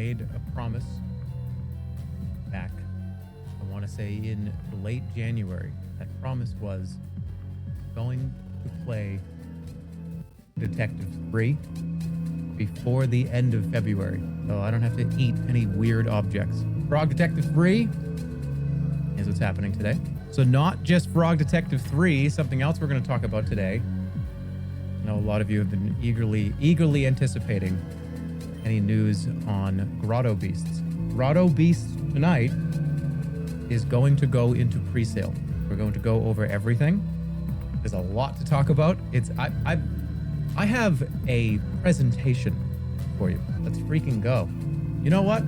made a promise back, I want to say in late January. That promise was going to play Detective 3 before the end of February, so I don't have to eat any weird objects. Frog Detective 3 is what's happening today. So not just Frog Detective 3, something else we're going to talk about today. I know a lot of you have been eagerly anticipating any news on Grotto Beasts. Grotto Beasts tonight is going to go into pre-sale. We're going to go over everything. There's a lot to talk about. I have a presentation for you. Let's freaking go. You know what?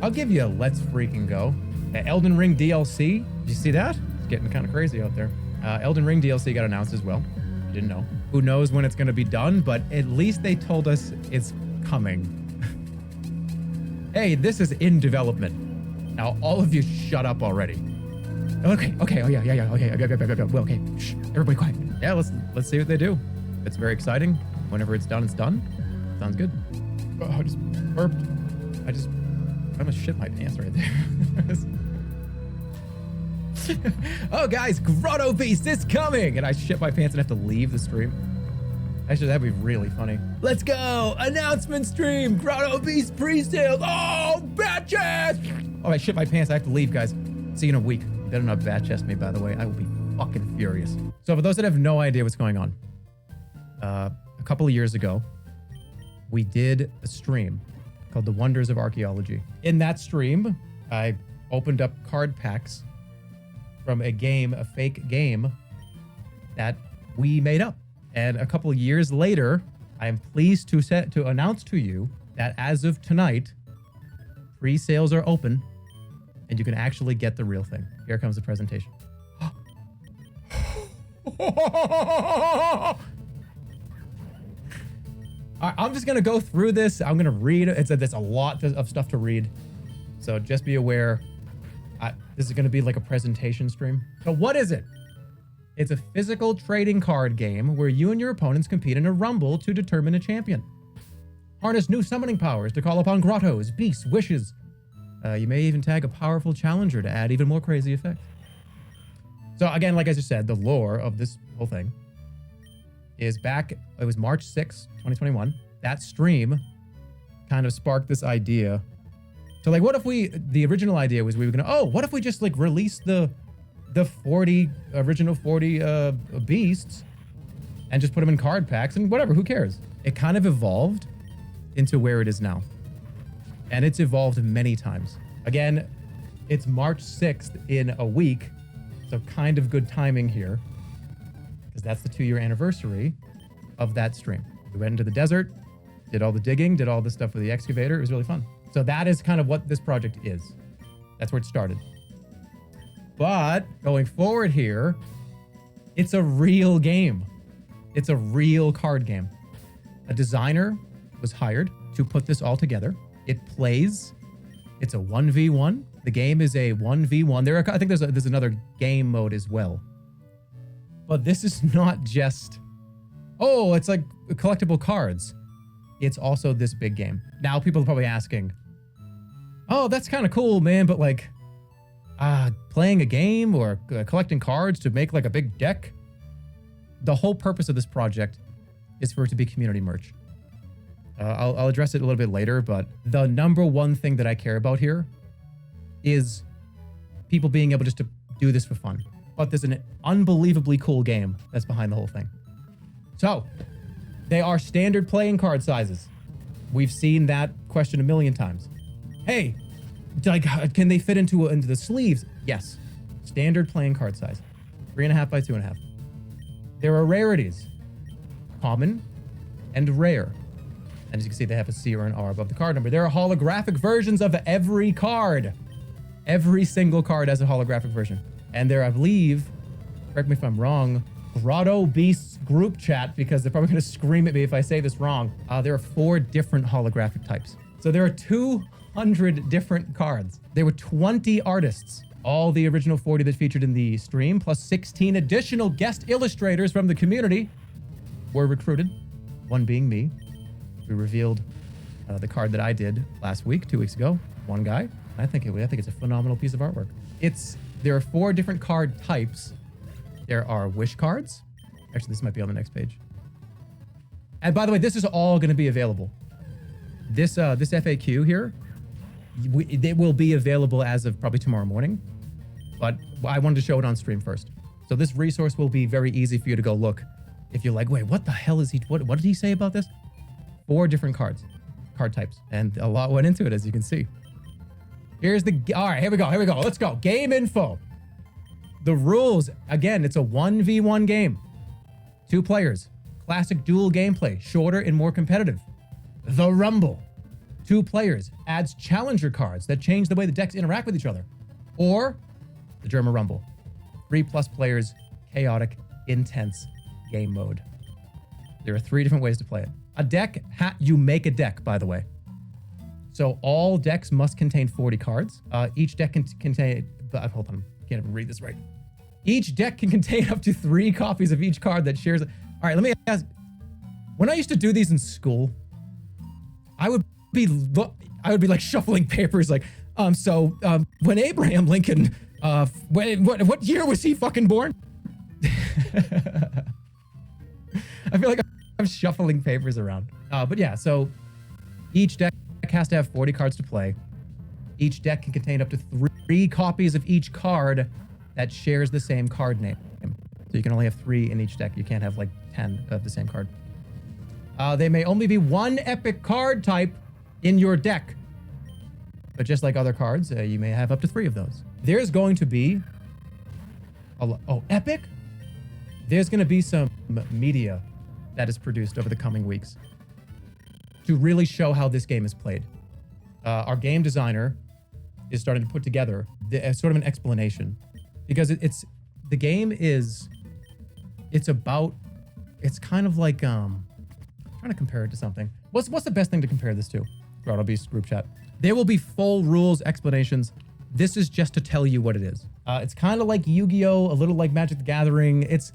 I'll give you a let's freaking go. Elden Ring DLC. Did you see that? It's getting kind of crazy out there. Elden Ring DLC got announced as well. You didn't know. Who knows when it's going to be done, but at least they told us it's coming. Hey, this is in development. Now, all of you shut up already. Okay. Oh, yeah. Well, okay. Shh. Everybody quiet. Yeah, let's see what they do. It's very exciting. Whenever it's done, it's done. Sounds good. Oh, I just burped. I'm gonna shit my pants right there. Oh, guys, Grotto Beast is coming! And I shit my pants and have to leave the stream. Actually, that'd be really funny. Let's go! Announcement stream! Grotto Beast pre-sale! Oh, bat chest! Oh, I shit my pants. I have to leave, guys. See you in a week. You better not bat chest me, by the way. I will be fucking furious. So for those that have no idea what's going on, a couple of years ago, we did a stream called The Wonders of Archaeology. In that stream, I opened up card packs from a fake game that we made up. And a couple of years later, I am pleased to announce to you that as of tonight, pre-sales are open and you can actually get the real thing. Here comes the presentation. I'm just going to go through this. I'm going to read. There's a lot of stuff to read. So just be aware. This is going to be like a presentation stream. So what is it? It's a physical trading card game where you and your opponents compete in a rumble to determine a champion. Harness new summoning powers to call upon grottos, beasts, wishes. You may even tag a powerful challenger to add even more crazy effects. So again, like I just said, the lore of this whole thing is back. It was March 6, 2021. That stream kind of sparked this idea. So like, what if the original idea was we were gonna, what if we just like release the original 40 beasts and just put them in card packs and whatever, who cares? It kind of evolved into where it is now. And it's evolved many times. Again, it's March 6th in a week. So kind of good timing here because that's the 2-year anniversary of that stream. We went into the desert, did all the digging, did all the stuff with the excavator. It was really fun. So that is kind of what this project is. That's where it started. But going forward here, it's a real game. It's a real card game. A designer was hired to put this all together. It plays. It's a 1v1. The game is a 1v1. I think there's another game mode as well. But this is not just, it's like collectible cards. It's also this big game. Now people are probably asking, that's kind of cool, man, but like playing a game or collecting cards to make like a big deck. The whole purpose of this project is for it to be community merch. I'll address it a little bit later, but the number one thing that I care about here is people being able just to do this for fun. But there's an unbelievably cool game that's behind the whole thing. So they are standard playing card sizes. We've seen that question a million times. Hey, like, can they fit into the sleeves? Yes. Standard playing card size. 3.5 by 2.5. There are rarities. Common and rare. And as you can see, they have a C or an R above the card number. There are holographic versions of every card. Every single card has a holographic version. And there, I believe, correct me if I'm wrong, Grotto Beasts group chat, because they're probably going to scream at me if I say this wrong. There are 4 different holographic types. So there are 200 different cards. There were 20 artists, all the original 40 that featured in the stream, plus 16 additional guest illustrators from the community were recruited, one being me. We revealed the card that I did last week, 2 weeks ago. One guy. I think it's a phenomenal piece of artwork. There are 4 different card types. There are wish cards. Actually, this might be on the next page. And by the way, this is all going to be available. This FAQ here, it will be available as of probably tomorrow morning. But I wanted to show it on stream first. So this resource will be very easy for you to go look. If you're like, wait, what the hell is he? What did he say about this? 4 different card types, and a lot went into it, as you can see. All right, here we go. Let's go. Game info. The rules, again, it's a 1v1 game. 2 players. Classic dual gameplay, shorter and more competitive. The Rumble. 2 players. Adds challenger cards that change the way the decks interact with each other. Or the German Rumble. 3+ players, chaotic, intense game mode. There are 3 different ways to play it. A deck, you make a deck, by the way. So all decks must contain 40 cards. Each deck can contain, hold on, I can't even read this right. Each deck can contain up to 3 copies of each card that shares. All right, let me ask. When I used to do these in school, I would be like shuffling papers, like, when Abraham Lincoln, what year was he fucking born? I feel like I'm shuffling papers around. But yeah, so each deck has to have 40 cards to play. Each deck can contain up to 3 copies of each card that shares the same card name. So you can only have 3 in each deck. You can't have like 10 of the same card. There may only be 1 epic card type in your deck. But just like other cards, you may have up to 3 of those. There's going to be epic? There's going to be some media that is produced over the coming weeks to really show how this game is played. Our game designer is starting to put together sort of an explanation, because it's kind of like, I'm trying to compare it to something. What's the best thing to compare this to? Throughout our Beast group chat. There will be full rules, explanations. This is just to tell you what it is. It's kind of like Yu-Gi-Oh, a little like Magic the Gathering. It's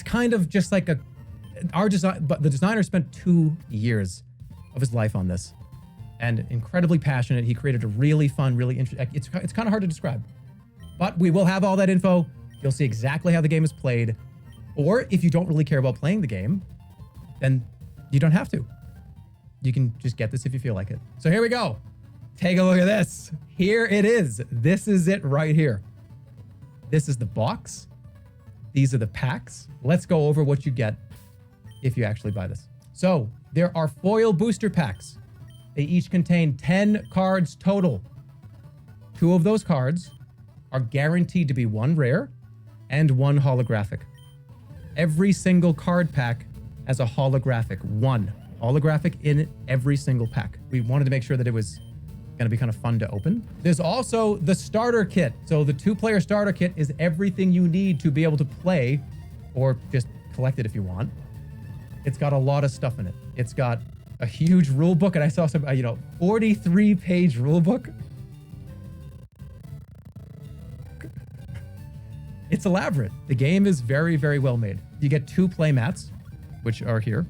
kind of just like our design, but the designer spent 2 years of his life on this, and incredibly passionate. He created a really fun, really interesting. It's kind of hard to describe, but we will have all that info. You'll see exactly how the game is played. Or if you don't really care about playing the game, then you don't have to. You can just get this if you feel like it. So here we go. Take a look at this. Here it is. This is it right here. This is the box. These are the packs. Let's go over what you get if you actually buy this. So there are foil booster packs. They each contain 10 cards total. 2 of those cards are guaranteed to be 1 rare and 1 holographic. Every single card pack has a holographic, 1 holographic in every single pack. We wanted to make sure that it was going to be kind of fun to open. There's also the starter kit. So the 2-player starter kit is everything you need to be able to play, or just collect it if you want. It's got a lot of stuff in it. It's got a huge rule book, and I saw some, 43-page rule book. It's elaborate. The game is very, very well made. You get 2 play mats, which are here,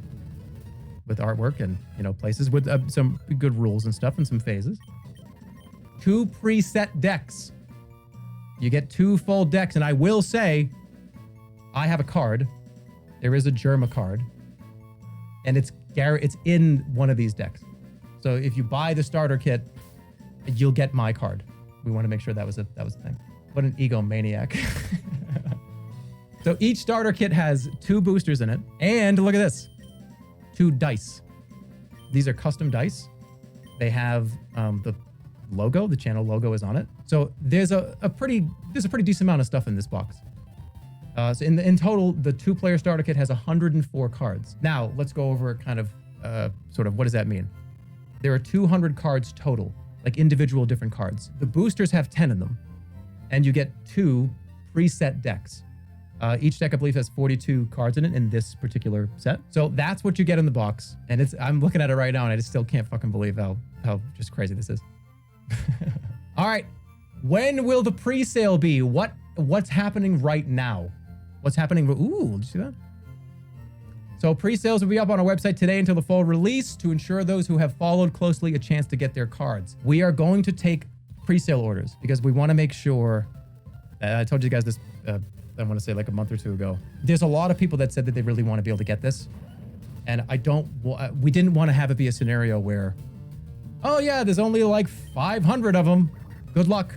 with artwork and, places with some good rules and stuff and some phases. 2 preset decks. You get 2 full decks, and I will say, I have a card. There is a Germa card, and it's in one of these decks. So if you buy the starter kit, you'll get my card. We want to make sure that was the thing. What an egomaniac. So each starter kit has 2 boosters in it, and look at this. 2 dice. These are custom dice. They have the logo, the channel logo is on it. So there's a pretty decent amount of stuff in this box. So in total, the 2-player starter kit has 104 cards. Now let's go over kind of sort of what does that mean? There are 200 cards total, like individual different cards. The boosters have 10 in them, and you get 2 preset decks. Each deck, I believe, has 42 cards in it in this particular set. So that's what you get in the box. And I'm looking at it right now, and I just still can't fucking believe how just crazy this is. All right. When will the pre-sale be? What's happening right now? What's happening? Ooh, did you see that? So pre-sales will be up on our website today until the full release to ensure those who have followed closely a chance to get their cards. We are going to take pre-sale orders because we want to make sure, I told you guys this, I want to say like a month or two ago. There's a lot of people that said that they really want to be able to get this. And we didn't want to have it be a scenario where, oh yeah, there's only like 500 of them. Good luck.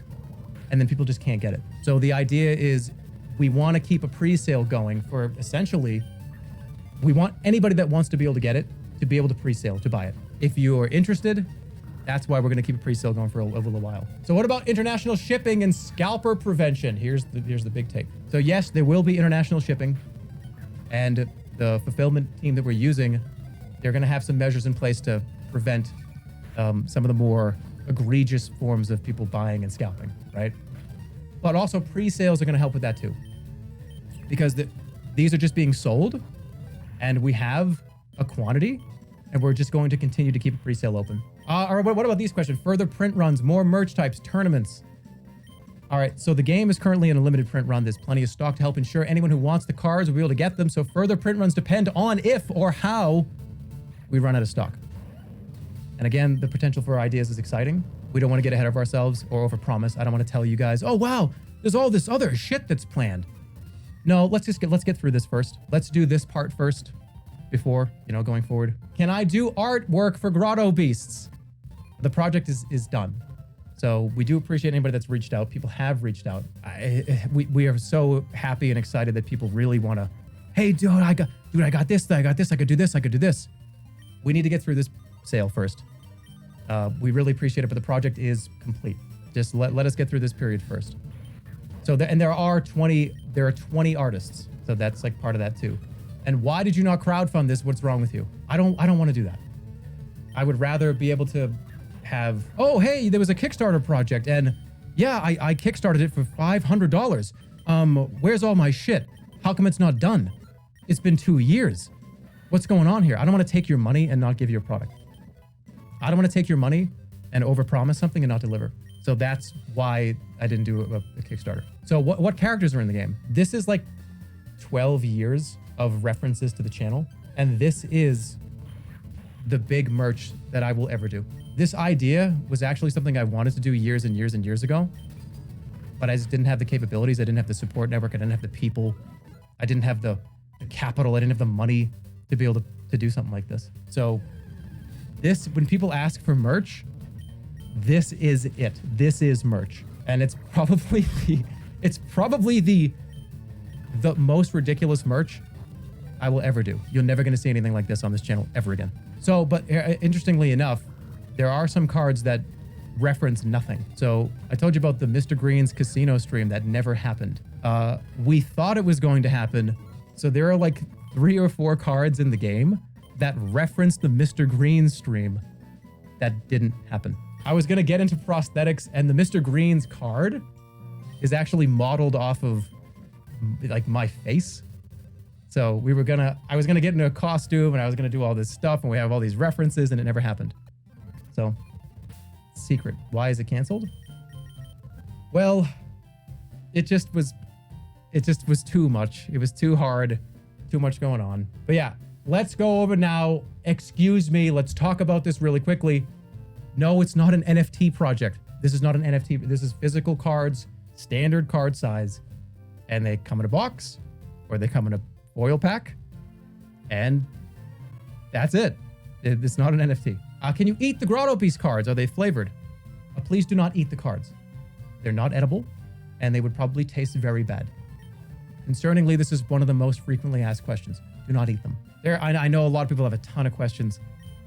And then people just can't get it. So the idea is we want to keep a pre-sale going for essentially, we want anybody that wants to be able to get it to be able to pre-sale, to buy it. If you're interested, that's why we're going to keep a pre-sale going for a little while. So what about international shipping and scalper prevention? Here's the big take. So yes, there will be international shipping, and the fulfillment team that we're using, they're going to have some measures in place to prevent some of the more egregious forms of people buying and scalping, right? But also pre-sales are going to help with that too, because these are just being sold, and we have a quantity, and we're just going to continue to keep a pre-sale open. All right, what about these questions? Further print runs, more merch types, tournaments. All right, so the game is currently in a limited print run. There's plenty of stock to help ensure anyone who wants the cards will be able to get them. So further print runs depend on if or how we run out of stock. And again, the potential for ideas is exciting. We don't want to get ahead of ourselves or overpromise. I don't want to tell you guys, oh wow, there's all this other shit that's planned. No, let's get through this first. Let's do this part first before, going forward. Can I do artwork for Grotto Beasts? The project is done. So we do appreciate anybody that's reached out. People have reached out. We are so happy and excited that people really want to, hey, dude, I got this, I could do this. We need to get through this sale first. We really appreciate it, but the project is complete. Just let us get through this period first. So there are 20 artists. So that's like part of that too. And why did you not crowdfund this? What's wrong with you? I don't want to do that. I would rather be able to have, oh, hey, there was a Kickstarter project, and yeah, I Kickstarted it for $500. Where's all my shit? How come it's not done? It's been 2 years. What's going on here? I don't want to take your money and not give you a product. I don't want to take your money and overpromise something and not deliver. So that's why I didn't do a Kickstarter. So what characters are in the game? This is like 12 years of references to the channel, and this is the big merch that I will ever do. This idea was actually something I wanted to do years and years and years ago, but I just didn't have the capabilities. I didn't have the support network. I didn't have the people. I didn't have the capital. I didn't have the money to be able to do something like this. So this, when people ask for merch, this is it. This is merch. And it's probably the most ridiculous merch I will ever do. You're never going to see anything like this on this channel ever again. So, but interestingly enough, there are some cards that reference nothing. So I told you about the Mr. Green's casino stream that never happened. We thought it was going to happen. So there are like 3 or 4 cards in the game that reference the Mr. Green stream that didn't happen. I was going to get into prosthetics, and the Mr. Green's card is actually modeled off of like my face. So I was going to get into a costume, and I was going to do all this stuff, and we have all these references, and it never happened. So secret. Why is it canceled? Well, it just was too much. It was too hard, too much going on. But yeah, let's go over now. Excuse me. Let's talk about this really quickly. No, it's not an NFT project. This is not an NFT. This is physical cards, standard card size, and they come in a box or they come in a foil pack, and that's it. It's not an NFT. Can you eat the Grotto Beast cards? Are they flavored? Please do not eat the cards. They're not edible, and they would probably taste very bad. Concerningly, this is one of the most frequently asked questions. Do not eat them. I know a lot of people have a ton of questions.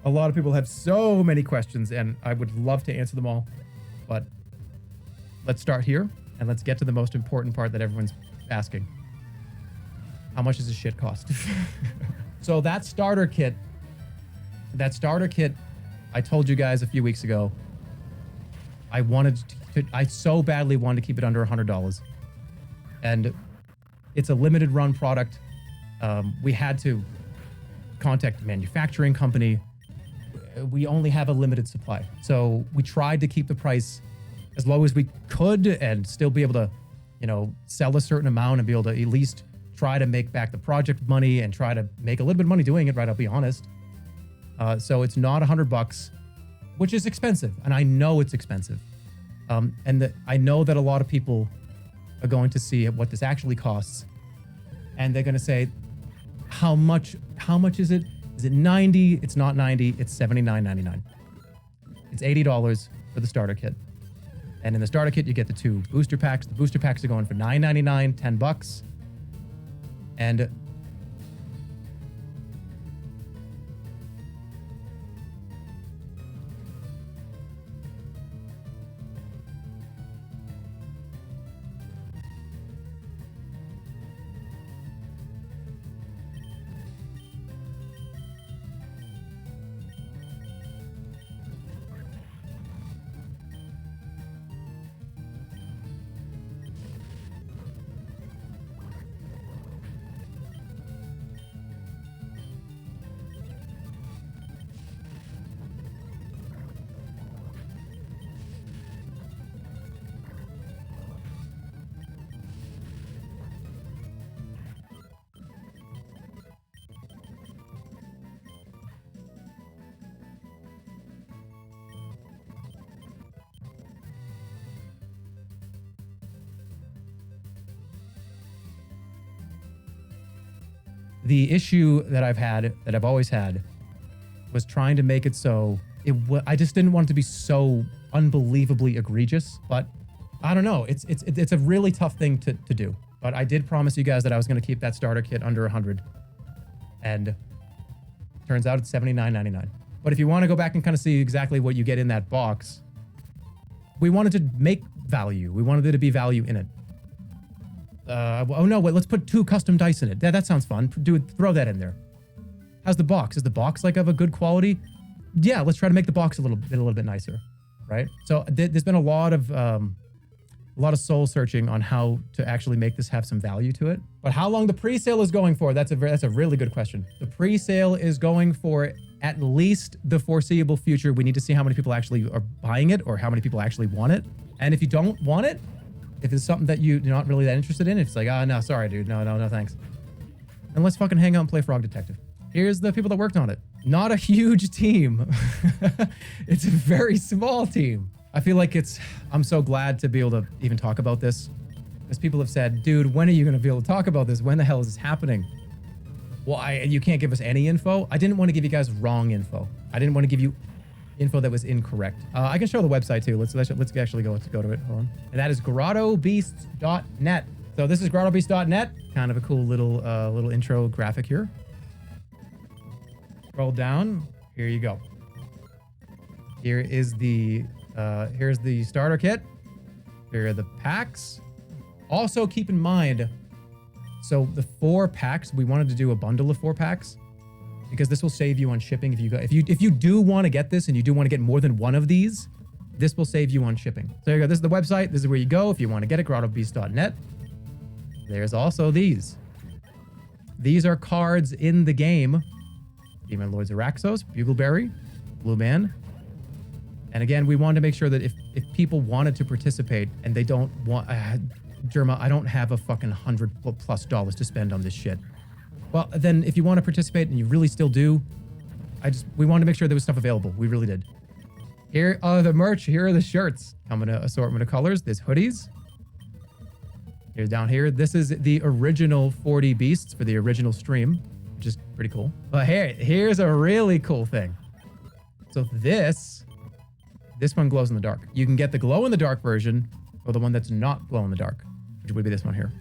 A lot of people have so many questions, and I would love to answer them all. But let's start here, and let's get to the most important part that everyone's asking. How much does this shit cost? So that starter kit, I told you guys a few weeks ago, I so badly wanted to keep it under $100. And it's a limited run product. We had to contact the manufacturing company. We only have a limited supply. So we tried to keep the price as low as we could and still be able to, sell a certain amount and be able to at least try to make back the project money and try to make a little bit of money doing it, right? I'll be honest. So it's not $100, which is expensive. And I know it's expensive. I know that a lot of people are going to see what this actually costs. And they're going to say, how much is it? Is it 90? It's not 90. It's $79.99. It's $80 for the starter kit. And in the starter kit, you get the 2 booster packs. The booster packs are going for $9.99, $10. And the issue that I've always had, was trying to make it so I just didn't want it to be so unbelievably egregious. But I don't know. It's a really tough thing to do. But I did promise you guys that I was going to keep that starter kit under 100, and turns out it's $79.99. But if you want to go back and kind of see exactly what you get in that box, we wanted to make value. We wanted there to be value in it. Oh no, wait, let's put 2 custom dice in it. That sounds fun. Throw that in there. How's the box? Is the box like of a good quality? Yeah, let's try to make the box a little bit nicer, right? So there's been a lot of soul searching on how to actually make this have some value to it. But how long the pre-sale is going for? That's a really good question. The pre-sale is going for at least the foreseeable future. We need to see how many people actually are buying it, or how many people actually want it. And if you don't want it, if it's something that you're not really that interested in, it's like, no, sorry, dude. No, thanks. And let's fucking hang out and play Frog Detective. Here's the people that worked on it. Not a huge team. It's a very small team. I feel like I'm so glad to be able to even talk about this. As people have said, dude, when are you going to be able to talk about this? When the hell is this happening? Well, you can't give us any info. I didn't want to give you guys wrong info. I didn't want to give you info that was incorrect. I can show the website too. Let's actually go to it. Hold on. And that is grottobeasts.net. So this is grottobeasts.net. Kind of a cool little intro graphic here. Scroll down. Here you go. Here is here's the starter kit. Here are the packs. Also keep in mind, so the 4 packs, we wanted to do a bundle of 4 packs, because this will save you on shipping. If you do want to get this, and you do want to get more than one of these, this will save you on shipping. So there you go. This is the website. This is where you go if you want to get it, grottobeast.net. There's also these. These are cards in the game. Demon Lords Araxos, Bugleberry, Blue Man. And again, we wanted to make sure that if people wanted to participate and they don't want... Jerma, I don't have a fucking $100+ to spend on this shit. Well, then if you want to participate, and you really still do, we wanted to make sure there was stuff available. We really did. Here are the merch. Here are the shirts. Come in an assortment of colors. There's hoodies. Here's down here. This is the original 40 Beasts for the original stream, which is pretty cool. But here's a really cool thing. So this one glows in the dark. You can get the glow in the dark version, or the one that's not glow in the dark, which would be this one here.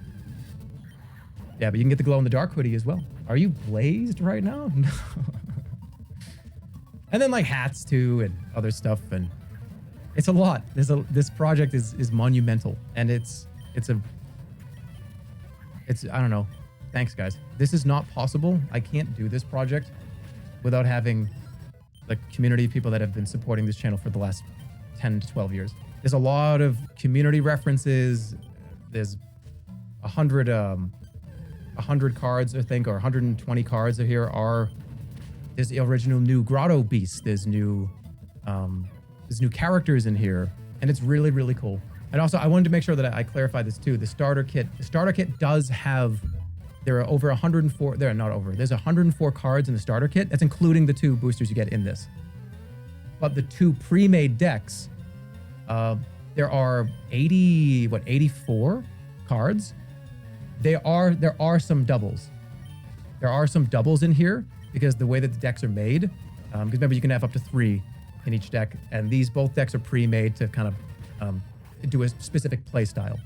Yeah, but you can get the glow in the dark hoodie as well. Are you blazed right now? No. And then like hats too, and other stuff, and it's a lot. This project is monumental, and it's I don't know. Thanks guys. This is not possible. I can't do this project without having the community of people that have been supporting this channel for the last 10 to 12 years. There's a lot of community references. There's 100 cards, I think, or 120 cards here there's the original new Grotto Beast. There's new characters in here, and it's really, really cool. And also, I wanted to make sure that I clarify this too. The starter kit does have There are over 104, there are not over, there's 104 cards in the starter kit. That's including the 2 boosters you get in this. But the 2 pre-made decks, there are 84 cards. There are some doubles. There are some doubles in here because the way that the decks are made, because remember you can have up to 3 in each deck, and both decks are pre-made to kind of do a specific play style.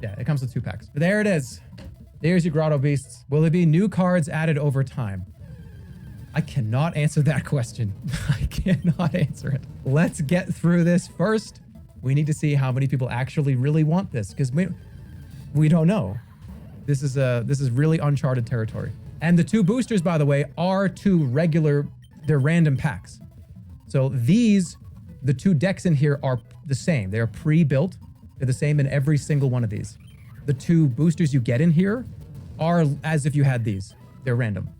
Yeah, it comes with 2 packs. But there it is. There's your Grotto Beasts. Will there be new cards added over time? I cannot answer that question. I cannot answer it. Let's get through this first. We need to see how many people actually really want this, because we don't know. This is really uncharted territory. And the 2 boosters, by the way, are 2 regular, they're random packs. So the 2 decks in here are the same. They're pre-built. They're the same in every single one of these. The 2 boosters you get in here are as if you had these. They're random.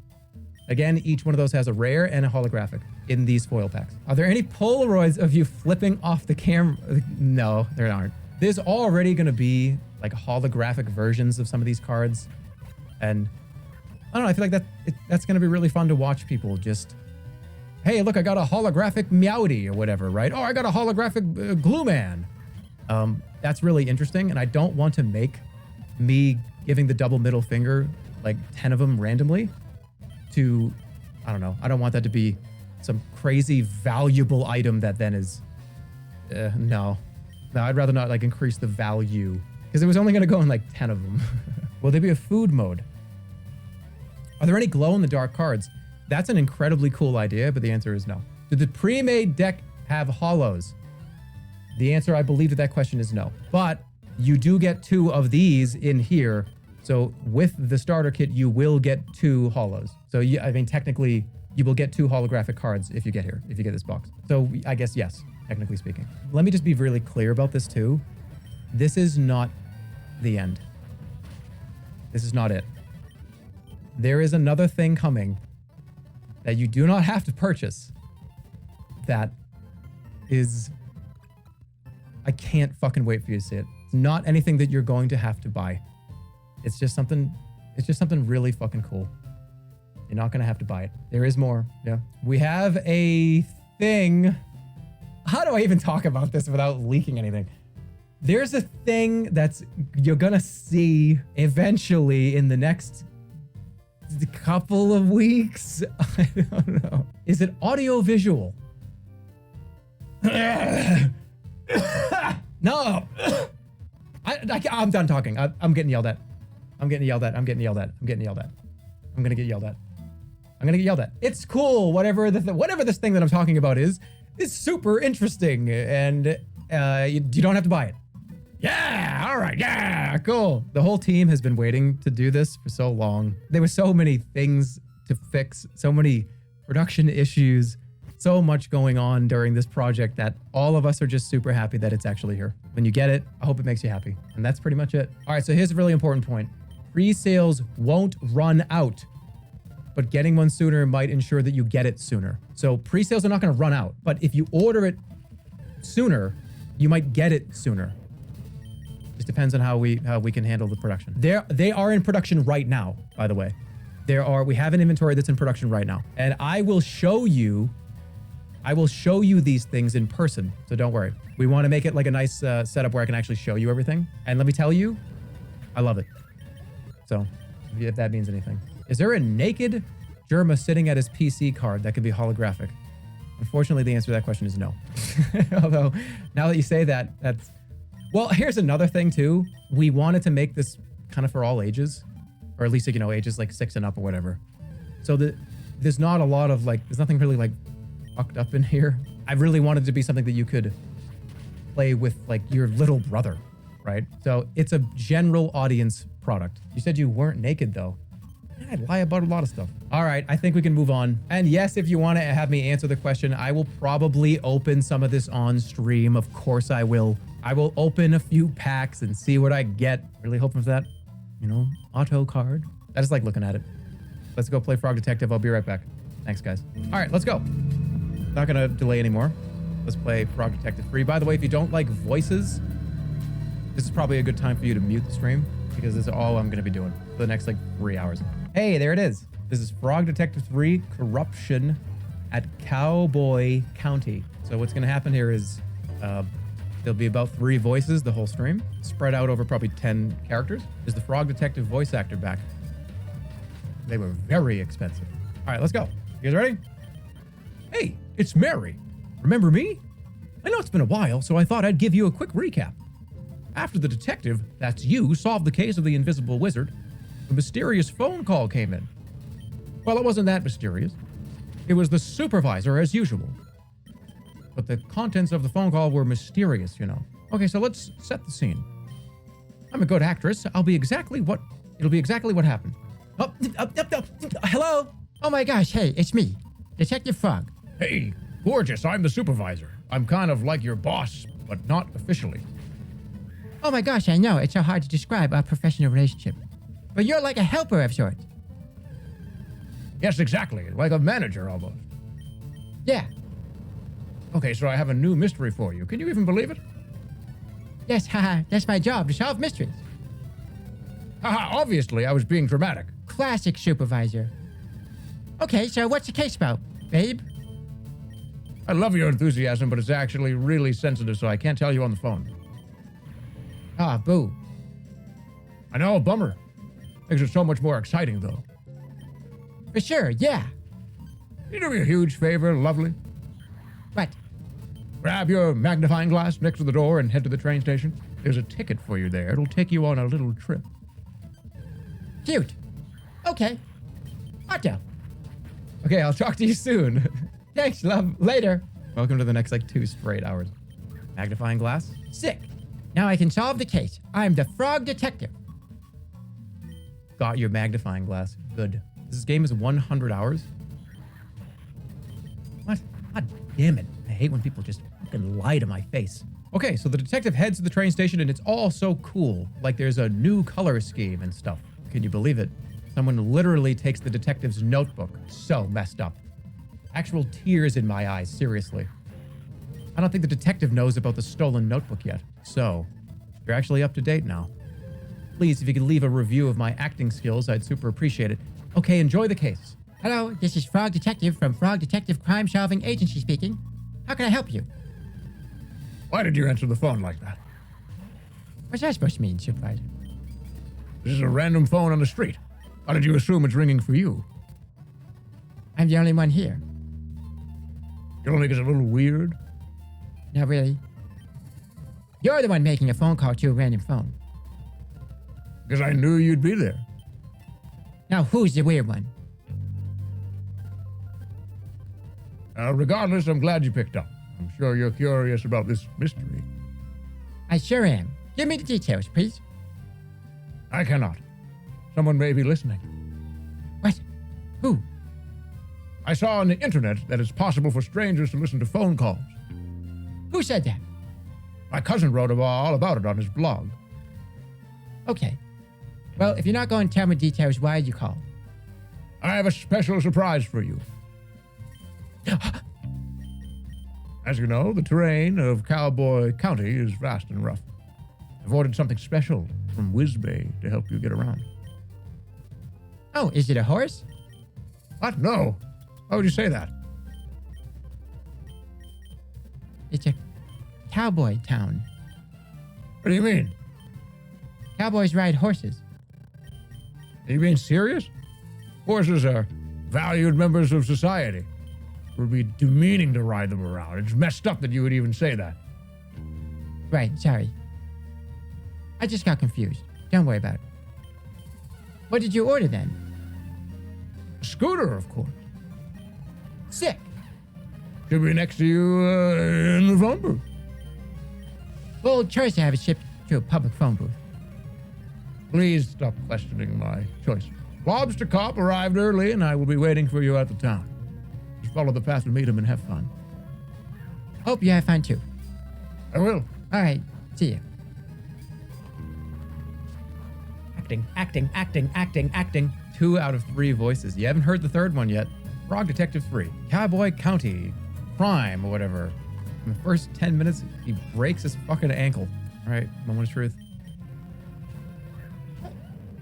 Again, each one of those has a rare and a holographic in these foil packs. Are there any Polaroids of you flipping off the camera? No, there aren't. There's already going to be like holographic versions of some of these cards. And I don't know, I feel like that's going to be really fun to watch people just, hey, look, I got a holographic Meowdy or whatever, right? Oh, I got a holographic Glue Man. That's really interesting. And I don't want to make me giving the double middle finger, like 10 of them randomly to, I don't know. I don't want that to be some crazy valuable item that then is, no, I'd rather not like increase the value because it was only going to go in like 10 of them. Will there be a food mode? Are there any glow in the dark cards? That's an incredibly cool idea, but the answer is no. Did the pre-made deck have hollows? The answer, I believe, to that question is no. But you do get 2 of these in here. So with the starter kit, you will get 2 hollows. So I mean, technically, you will get 2 holographic cards if you get here, if you get this box. So I guess yes, technically speaking. Let me just be really clear about this too. This is not the end. This is not it. There is another thing coming that you do not have to purchase that is, I can't fucking wait for you to see it. It's not anything that you're going to have to buy. It's just something really fucking cool. You're not going to have to buy it. There is more. Yeah. We have a thing. How do I even talk about this without leaking anything? There's a thing you're going to see eventually in the next couple of weeks. I don't know. Is it audio visual? No. I'm done talking. I'm getting yelled at. I'm getting yelled at. I'm getting yelled at. I'm getting yelled at. I'm gonna get yelled at. I'm gonna get yelled at. It's cool. Whatever this thing that I'm talking about is super interesting, and you don't have to buy it. Yeah. All right. Yeah. Cool. The whole team has been waiting to do this for so long. There were so many things to fix, so many production issues, so much going on during this project that all of us are just super happy that it's actually here. When you get it, I hope it makes you happy. And that's pretty much it. All right, so here's a really important point. Pre-sales won't run out, but getting one sooner might ensure that you get it sooner. So pre-sales are not gonna run out, but if you order it sooner, you might get it sooner. Just depends on how we can handle the production. They are in production right now, by the way. We have an inventory that's in production right now. And I will show you these things in person, so don't worry. We want to make it like a nice setup where I can actually show you everything. And let me tell you, I love it. So, if that means anything. Is there a naked Germa sitting at his PC card that could be holographic? Unfortunately, the answer to that question is no. Although, now that you say that, that's... Well, here's another thing too. We wanted to make this kind of for all ages, or at least, you know, ages like 6 and up or whatever. So there's not a lot of like, there's nothing really like fucked up in here. I really wanted it to be something that you could play with like your little brother, right? So it's a general audience product. You said you weren't naked though. I lie about a lot of stuff. All right, I think we can move on. And yes, if you want to have me answer the question, I will probably open some of this on stream. Of course I will. I will open a few packs and see what I get. Really hoping for that, you know, auto card. I just like looking at it. Let's go play Frog Detective. I'll be right back. Thanks, guys. All right, let's go. Not gonna delay anymore. Let's play Frog Detective 3. By the way, if you don't like voices, this is probably a good time for you to mute the stream because this is all I'm gonna be doing. for the next like 3 hours. Hey, there it is. This is Frog Detective 3 Corruption at Cowboy County. So what's going to happen here is there'll be about 3 voices the whole stream, spread out over probably 10 characters. Is the Frog Detective voice actor back? They were very expensive. All right, let's go. You guys ready? Hey, it's Mary. Remember me? I know it's been a while, so I thought I'd give you a quick recap. After the detective, that's you, solved the case of the invisible wizard, a mysterious phone call came in. Well, it wasn't that mysterious. It was the supervisor as usual. But the contents of the phone call were mysterious, you know. Okay, so let's set the scene. I'm a good actress. It'll be exactly what happened. Oh, hello? Oh my gosh, hey, it's me, Detective Frog. Hey, gorgeous, I'm the supervisor. I'm kind of like your boss, but not officially. Oh my gosh, I know, it's so hard to describe our professional relationship. But you're like a helper of sorts. Yes, exactly, like a manager almost. Yeah. Okay, so I have a new mystery for you. Can you even believe it? Yes, haha, that's my job, to solve mysteries. Haha, obviously, I was being dramatic. Classic supervisor. Okay, so what's the case about, babe? I love your enthusiasm, but it's actually really sensitive, so I can't tell you on the phone. Ah, boo. I know, bummer. Makes it so much more exciting, though. For sure, yeah. Can you do me a huge favor, lovely? What? Grab your magnifying glass next to the door and head to the train station. There's a ticket for you there. It'll take you on a little trip. Cute. Okay. Otto. Okay, I'll talk to you soon. Thanks, love. Later. Welcome to the next like 2 straight hours. Magnifying glass? Sick. Now I can solve the case. I'm the Frog Detective. Got your magnifying glass. Good. This game is 100 hours. What? God damn it. I hate when people just fucking lie to my face. Okay, so the detective heads to the train station and it's all so cool. Like there's a new color scheme and stuff. Can you believe it? Someone literally takes the detective's notebook. So messed up. Actual tears in my eyes, seriously. I don't think the detective knows about the stolen notebook yet. So, you're actually up to date now. Please, if you could leave a review of my acting skills, I'd super appreciate it. Okay, enjoy the case. Hello, this is Frog Detective from Frog Detective Crime Solving Agency speaking. How can I help you? Why did you answer the phone like that? What's that supposed to mean, Supervisor? This is a random phone on the street. How did you assume it's ringing for you? I'm the only one here. You don't think it's a little weird? Not really. You're the one making a phone call to a random phone. Because I knew you'd be there. Now who's the weird one? Regardless, I'm glad you picked up. I'm sure you're curious about this mystery. I sure am. Give me the details, please. I cannot. Someone may be listening. What? Who? I saw on the internet that it's possible for strangers to listen to phone calls. Who said that? My cousin wrote all about it on his blog. Okay. Well, if you're not going to tell me details, why did you call? I have a special surprise for you. As you know, the terrain of Cowboy County is vast and rough. I've ordered something special from Whizbay to help you get around. Oh, is it a horse? What? No. Why would you say that? It's a cowboy town. What do you mean? Cowboys ride horses. Are you being serious? Horses are valued members of society. It would be demeaning to ride them around. It's messed up that you would even say that. Right, sorry. I just got confused. Don't worry about it. What did you order then? A scooter, of course. Sick. Should be next to you in the phone booth. Bold choice to have it shipped to a public phone booth. Please stop questioning my choice. Lobster Cop arrived early, and I will be waiting for you at the town. Just follow the path to meet him and have fun. Hope you have fun too. I will. All right, see you. Acting. 2 out of 3 voices. You haven't heard the third one yet. Frog Detective 3. Cowboy County. Crime or whatever. In the first 10 minutes, he breaks his fucking ankle. All right, moment of truth.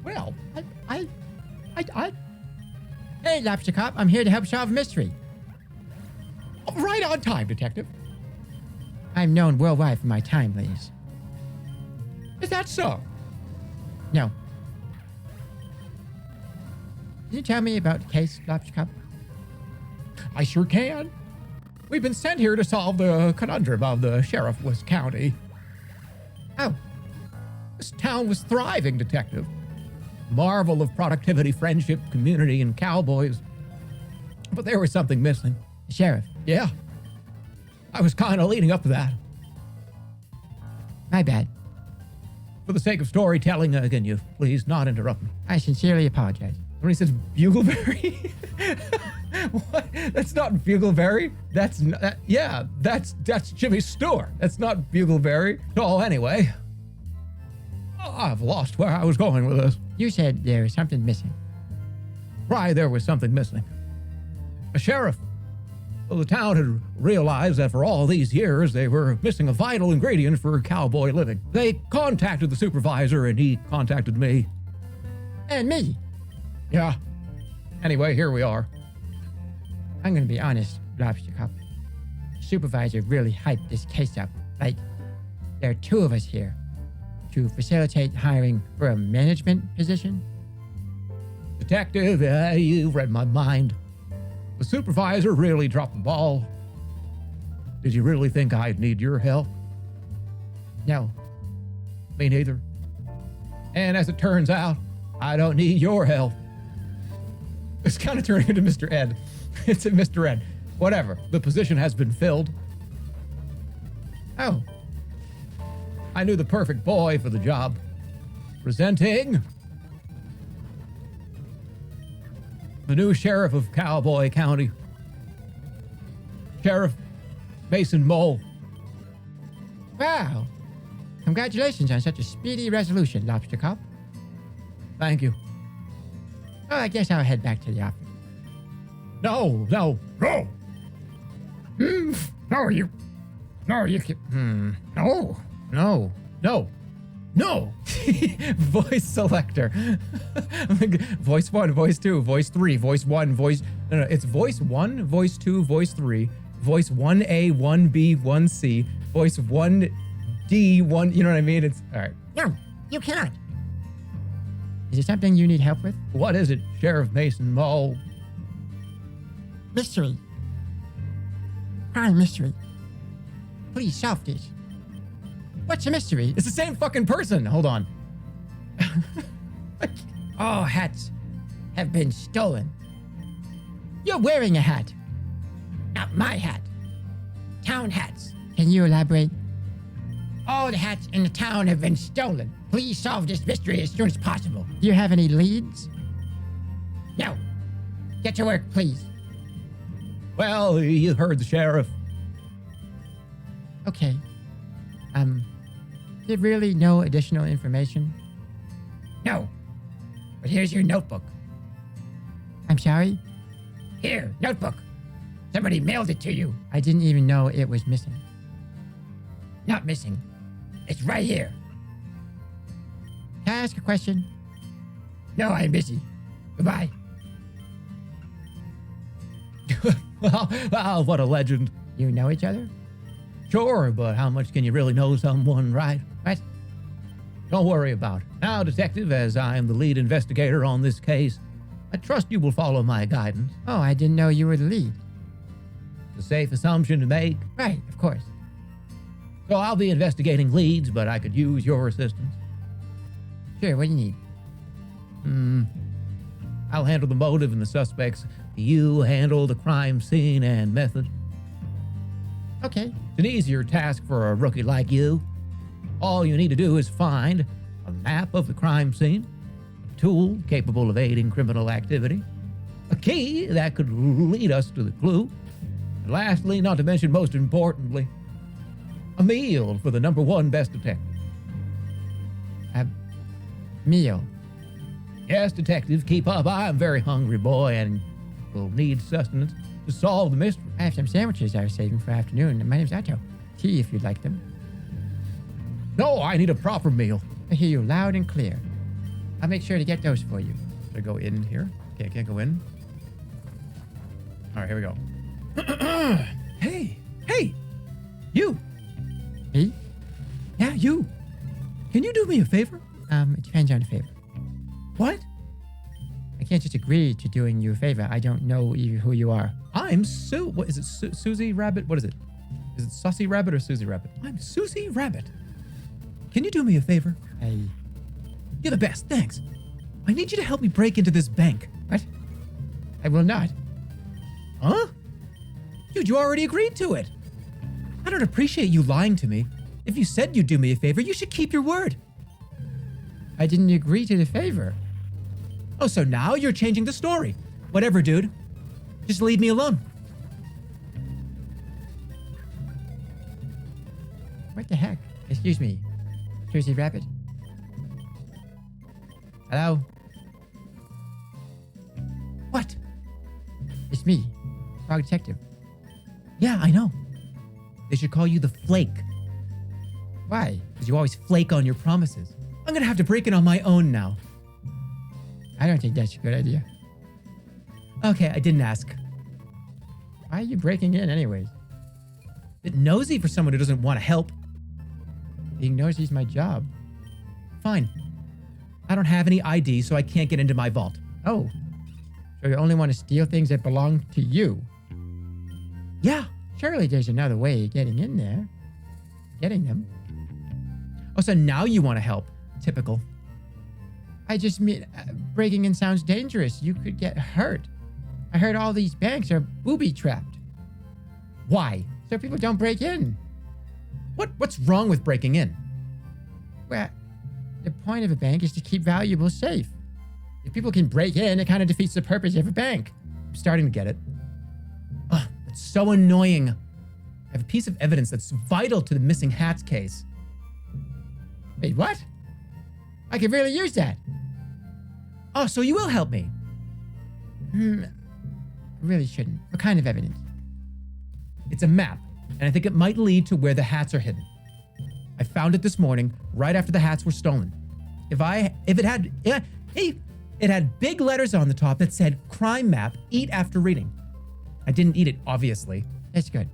Well, I Hey, Lobster Cop, I'm here to help solve a mystery. Right on time, Detective. I'm known worldwide for my timeliness. Is that so? No. Can you tell me about the case, Lobster Cop? I sure can. We've been sent here to solve the conundrum of the sheriff of West County. Oh, This town was thriving, Detective. Marvel of productivity, friendship, community, and cowboys. But there was something missing. the sheriff. Yeah. I was kind of leading up to that. My bad. For the sake of storytelling, can you please not interrupt me? I sincerely apologize. When he says Bugleberry? What? That's not Bugleberry. That's not, yeah, that's Jimmy Stewart. That's not Bugleberry. Oh, anyway. Oh, I've lost where I was going with this. You said there was something missing. Right, there was something missing. A sheriff. Well, the town had realized that for all these years they were missing a vital ingredient for cowboy living. They contacted the supervisor and he contacted me. And me. Yeah. Anyway, here we are. I'm gonna be honest, Lobster Cop. Supervisor really hyped this case up. Like, there are two of us here to facilitate hiring for a management position. Detective, you read my mind. The supervisor really dropped the ball. Did you really think I'd need your help? No. Me neither. And as it turns out, I don't need your help. It's kind of turning into Mr. Ed. It's a Mr. Ed. Whatever. The position has been filled. Oh, I knew the perfect boy for the job. Presenting the new sheriff of Cowboy County, Sheriff Mason Mole. wow. Congratulations on such a speedy resolution, Lobster Cop. Thank you. Oh, I guess I'll head back to the office. No. No. No, you can. No. No. Voice selector. Voice 1, voice 2, voice 3, voice 1, voice... No, it's voice 1, voice 2, voice 3, voice 1A, 1B, 1C, voice 1D, 1... You know what I mean? It's... All right. No, you cannot. Is there something you need help with? What is it, Sheriff Mason Mole? Mystery. Crime mystery. Please solve this. What's a mystery? It's the same fucking person. Hold on. All hats have been stolen. You're wearing a hat. Not my hat. Town hats. Can you elaborate? All the hats in the town have been stolen. Please solve this mystery as soon as possible. Do you have any leads? No. Get to work, please. Well, you heard the sheriff. Okay. There's really no additional information? No. But here's your notebook. I'm sorry? Here, notebook. Somebody mailed it to you. I didn't even know it was missing. Not missing. It's right here. Can I ask a question? No, I'm busy. Goodbye. Wow, what a legend. You know each other? Sure, but how much can you really know someone, right? What? Don't worry about it. Now, Detective, as I am the lead investigator on this case, I trust you will follow my guidance. Oh, I didn't know you were the lead. It's a safe assumption to make. Right, of course. So I'll be investigating leads, but I could use your assistance. Sure, what do you need? I'll handle the motive and the suspects. You handle the crime scene and method. Okay. It's an easier task for a rookie like you. All you need to do is find a map of the crime scene, a tool capable of aiding criminal activity, a key that could lead us to the clue, and lastly, not to mention most importantly, a meal for the #1 best detective. A meal. Yes, detective, keep up. I'm a very hungry boy and will need sustenance to solve the mystery. I have some sandwiches I was saving for afternoon. My name's Otto. Tea if you'd like them. No, I need a proper meal. I hear you loud and clear. I'll make sure to get those for you. Should I go in here? Okay, I can't go in. All right, here we go. Hey, you. Me? Yeah, you. Can you do me a favor? It depends on the favor. What? I can't just agree to doing you a favor. I don't know who you are. I'm what is it? Susie Rabbit? What is it? Is it Sussy Rabbit or Susie Rabbit? I'm Susie Rabbit. Can you do me a favor? You're the best, thanks. I need you to help me break into this bank. What? I will not. Huh? Dude, you already agreed to it. I don't appreciate you lying to me. If you said you'd do me a favor, you should keep your word. I didn't agree to the favor. Oh, so now you're changing the story. Whatever, dude. Just leave me alone. What the heck? Excuse me. Susie Rabbit. Hello? What? It's me, Frog Detective. Yeah, I know. They should call you the Flake, Why? because you always flake on your promises. I'm gonna have to break it on my own now. I don't think that's a good idea. Okay, I didn't ask. Why are you breaking in anyways? Bit nosy for someone who doesn't want to help. Being nosy is my job. Fine. I don't have any ID, so I can't get into my vault. Oh. So you only want to steal things that belong to you? Yeah. Surely there's another way of getting in there. Getting them. Oh, so now you want to help. Typical. I just mean, breaking in sounds dangerous. You could get hurt. I heard all these banks are booby-trapped. Why? So people don't break in. What's wrong with breaking in? Well, the point of a bank is to keep valuables safe. If people can break in, it kind of defeats the purpose of a bank. I'm starting to get it. Ugh, it's so annoying. I have a piece of evidence that's vital to the missing hats case. Wait, what? I could really use that. Oh, so you will help me? I really shouldn't. What kind of evidence? It's a map, and I think it might lead to where the hats are hidden. I found it this morning, right after the hats were stolen. It had big letters on the top that said crime map, eat after reading. I didn't eat it, obviously. That's good.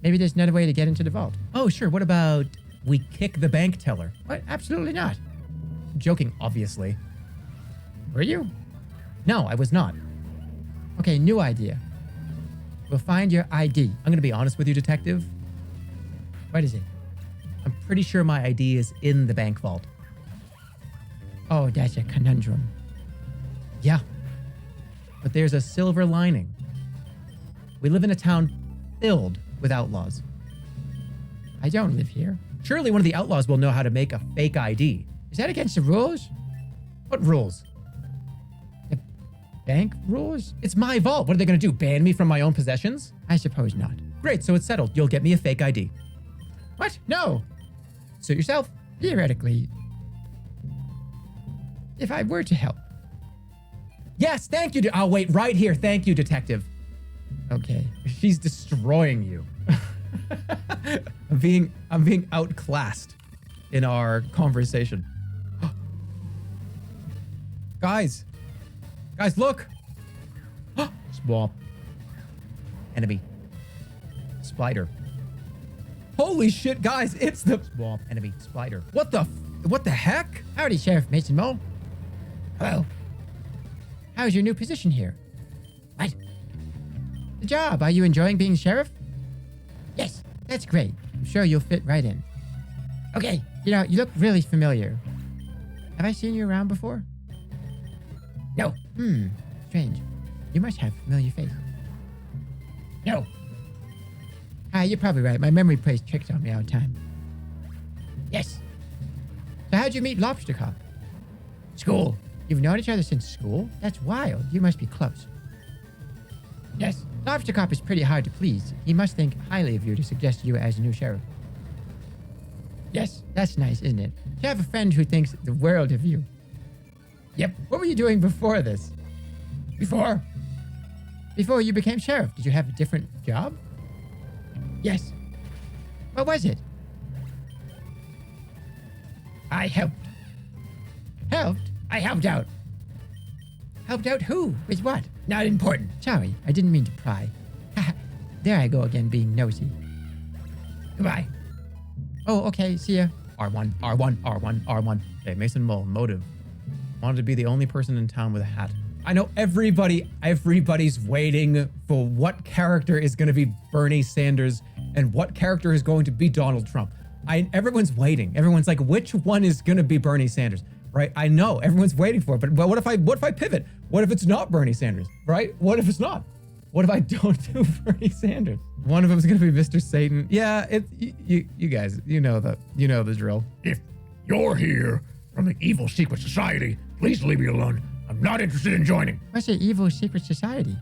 Maybe there's another way to get into the vault. Oh, sure. What about we kick the bank teller? What? Absolutely not. Joking, obviously. Were you? No, I was not. Okay, new idea. We'll find your ID. I'm going to be honest with you, detective. What is it? I'm pretty sure my ID is in the bank vault. Oh, that's a conundrum. Yeah. But there's a silver lining. We live in a town filled with outlaws. I don't live here. Surely one of the outlaws will know how to make a fake ID. Is that against the rules? What rules? The bank rules? It's my vault. What are they going to do? Ban me from my own possessions? I suppose not. Great, so it's settled. You'll get me a fake ID. What? No. Suit yourself. Theoretically, if I were to help. Yes, thank you. I'll wait right here. Thank you, detective. Okay. She's destroying you. I'm being outclassed in our conversation. Guys, look. Swamp. Enemy. Spider. Holy shit, guys, it's the swamp enemy spider. What the heck? Howdy, Sheriff Mason Mole. Hello. How's your new position here? What? The job. Are you enjoying being sheriff? Yes, that's great. I'm sure you'll fit right in. Okay, you look really familiar. Have I seen you around before? No. Strange. You must have a familiar face. No. You're probably right. My memory plays tricks on me all the time. Yes. So how'd you meet Lobster Cop? School. You've known each other since school? That's wild. You must be close. Yes. Lobster Cop is pretty hard to please. He must think highly of you to suggest you as a new sheriff. Yes, that's nice, isn't it? To have a friend who thinks the world of you. Yep. What were you doing before this? Before you became sheriff, did you have a different job? Yes. What was it? I helped. Helped? I helped out. Helped out who? With what? Not important. Sorry, I didn't mean to pry. There I go again, being nosy. Goodbye. Oh, okay, see ya. R1, R1, R1, R1. Okay, Mason Mole, motive. Wanted to be the only person in town with a hat. I know everybody's waiting for what character is going to be Bernie Sanders and what character is going to be Donald Trump. Everyone's waiting. Everyone's like, which one is going to be Bernie Sanders? Right? I know everyone's waiting for it, but what if I pivot? What if it's not Bernie Sanders? Right? What if it's not? What if I don't do Bernie Sanders? One of them is going to be Mr. Satan. Yeah, you guys, you know the drill. If you're here from the evil secret society, please leave me alone. I'm not interested in joining. What's an evil secret society?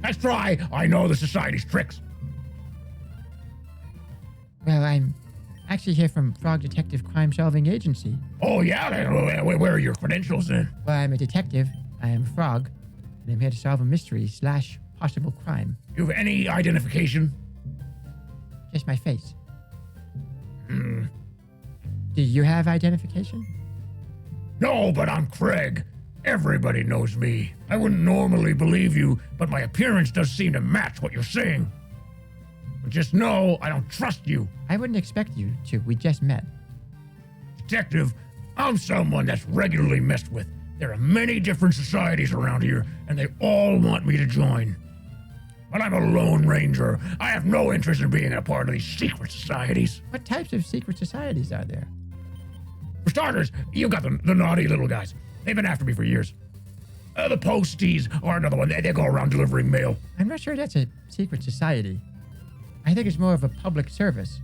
Let's try. I know the society's tricks. Well, I'm actually here from Frog Detective Crime Solving Agency. Oh, yeah? Where are your credentials then? Well, I'm a detective. I am Frog, and I'm here to solve a mystery / possible crime. You have any identification? Just my face. Do you have identification? No, but I'm Craig. Everybody knows me. I wouldn't normally believe you, but my appearance does seem to match what you're saying. But just know I don't trust you. I wouldn't expect you to. We just met. Detective, I'm someone that's regularly messed with. There are many different societies around here, and they all want me to join. But I'm a lone ranger. I have no interest in being a part of these secret societies. What types of secret societies are there? For starters, you got the naughty little guys. They've been after me for years. The posties are another one. They go around delivering mail. I'm not sure that's a secret society. I think it's more of a public service.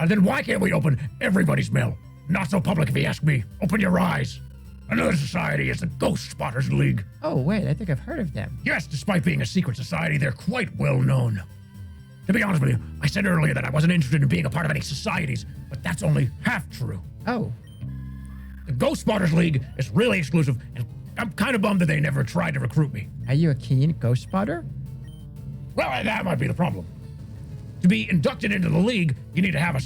Then why can't we open everybody's mail? Not so public if you ask me. Open your eyes. Another society is the Ghost Spotters League. Oh, wait, I think I've heard of them. Yes, despite being a secret society, they're quite well known. To be honest with you, I said earlier that I wasn't interested in being a part of any societies, but that's only half true. Oh. The Ghost Spotters League is really exclusive, and I'm kind of bummed that they never tried to recruit me. Are you a keen ghost spotter? Well, that might be the problem. To be inducted into the league, you need to have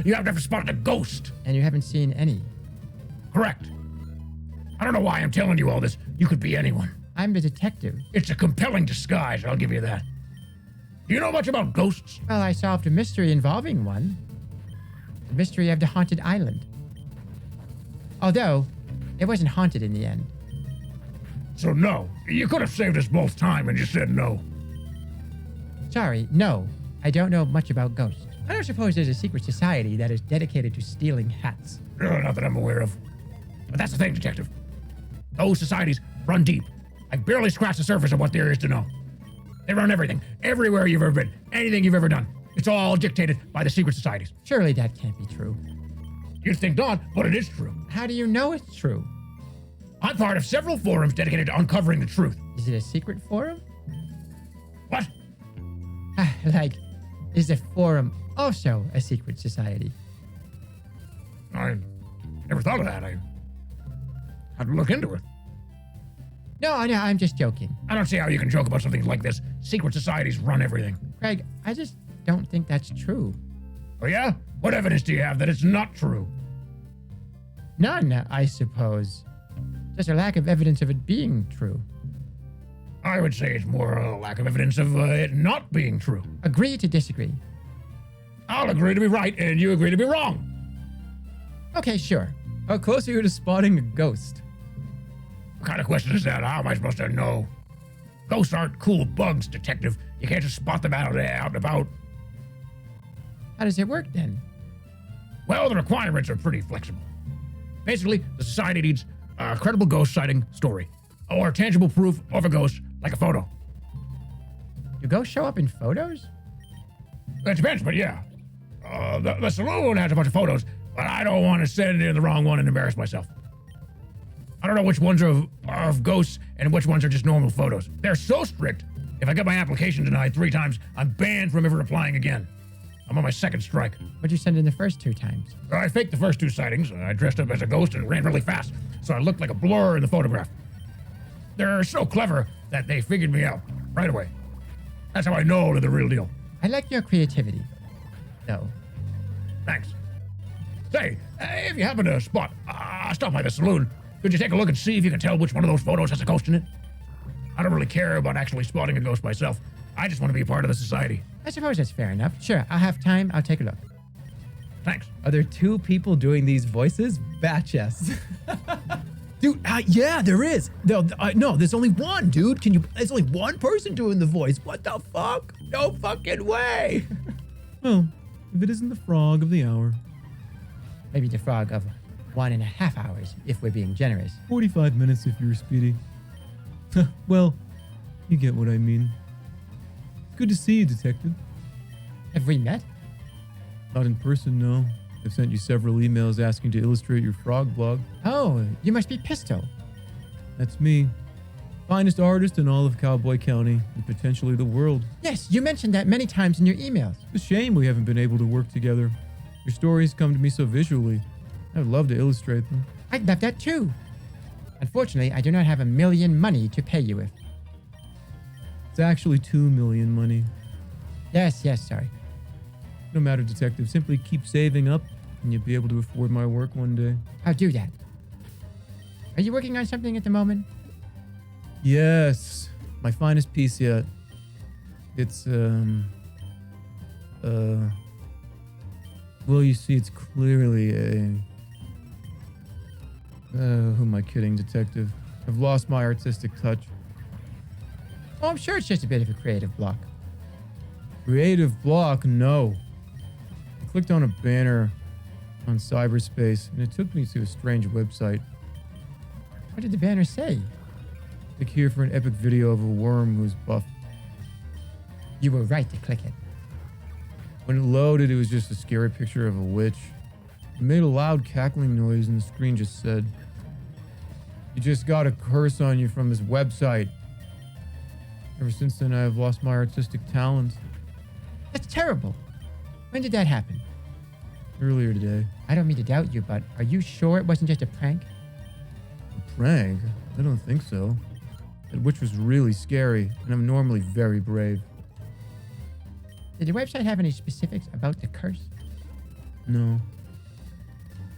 you have to spot a ghost. And you haven't seen any. Correct. I don't know why I'm telling you all this. You could be anyone. I'm the detective. It's a compelling disguise, I'll give you that. Do you know much about ghosts? Well, I solved a mystery involving one. The mystery of the haunted island. Although, it wasn't haunted in the end. So no. You could have saved us both time and just said no. Sorry, no. I don't know much about ghosts. I don't suppose there's a secret society that is dedicated to stealing hats. Not that I'm aware of. But that's the thing, Detective. Those societies run deep. I've barely scratched the surface of what there is to know. They run everything, everywhere you've ever been, anything you've ever done. It's all dictated by the secret societies. Surely that can't be true. You'd think not, but it is true. How do you know it's true? I'm part of several forums dedicated to uncovering the truth. Is it a secret forum? What? Like, is the forum also a secret society? I never thought of that. I had to look into it. No, I'm just joking. I don't see how you can joke about something like this. Secret societies run everything. Craig, I just don't think that's true. Oh yeah? What evidence do you have that it's not true? None, I suppose. Just a lack of evidence of it being true. I would say it's more a lack of evidence of it not being true. Agree to disagree. I'll agree to be right, and you agree to be wrong. Okay, sure. How close are you to spotting a ghost? What kind of question is that? How am I supposed to know? Ghosts aren't cool bugs, Detective. You can't just spot them out and about. How does it work then? Well, the requirements are pretty flexible. Basically, the society needs a credible ghost sighting story, or tangible proof of a ghost, like a photo. Do ghosts show up in photos? It depends, but yeah. The saloon has a bunch of photos, but I don't want to send in the wrong one and embarrass myself. I don't know which ones are of ghosts and which ones are just normal photos. They're so strict, if I get my application denied 3 times, I'm banned from ever applying again. I'm on my 2nd strike. What'd you send in the first 2 times? I faked the first 2 sightings. I dressed up as a ghost and ran really fast, so I looked like a blur in the photograph. They're so clever that they figured me out right away. That's how I know they're the real deal. I like your creativity. No. Thanks. Say, if you happen to stop by the saloon, Could you take a look and see if you can tell which one of those photos has a ghost in it? I don't really care about actually spotting a ghost myself. I just want to be a part of the society. I suppose that's fair enough. Sure, I'll have time. I'll take a look. Thanks. Are there two people doing these voices? Batchess. Dude, yeah, there is. No, there's only one, dude. There's only one person doing the voice. What the fuck? No fucking way. Well, if it isn't the frog of the hour. Maybe the frog of 1.5 hours, if we're being generous. 45 minutes if you're speedy. Well, you get what I mean. Good to see you, Detective. Have we met? Not in person, no. I've sent you several emails asking to illustrate your frog blog. Oh, you must be Pistol. That's me. Finest artist in all of Cowboy County and potentially the world. Yes, you mentioned that many times in your emails. It's a shame we haven't been able to work together. Your stories come to me so visually. I'd love to illustrate them. I'd love that too. Unfortunately, I do not have $1 million money to pay you with. It's actually $2 million money. Yes, sorry. No matter, Detective. Simply keep saving up and you'll be able to afford my work one day. I'll do that. Are you working on something at the moment? Yes. My finest piece yet. It's, well, you see, it's clearly a... who am I kidding, Detective? I've lost my artistic touch. Oh, I'm sure it's just a bit of a creative block. Creative block? No. I clicked on a banner on cyberspace, and it took me to a strange website. What did the banner say? Click here for an epic video of a worm who's buff. You were right to click it. When it loaded, it was just a scary picture of a witch. It made a loud cackling noise, and the screen just said, "You just got a curse on you from this website." Ever since then, I have lost my artistic talents. That's terrible. When did that happen? Earlier today. I don't mean to doubt you, but are you sure it wasn't just a prank? A prank? I don't think so. That witch was really scary, and I'm normally very brave. Did the website have any specifics about the curse? No.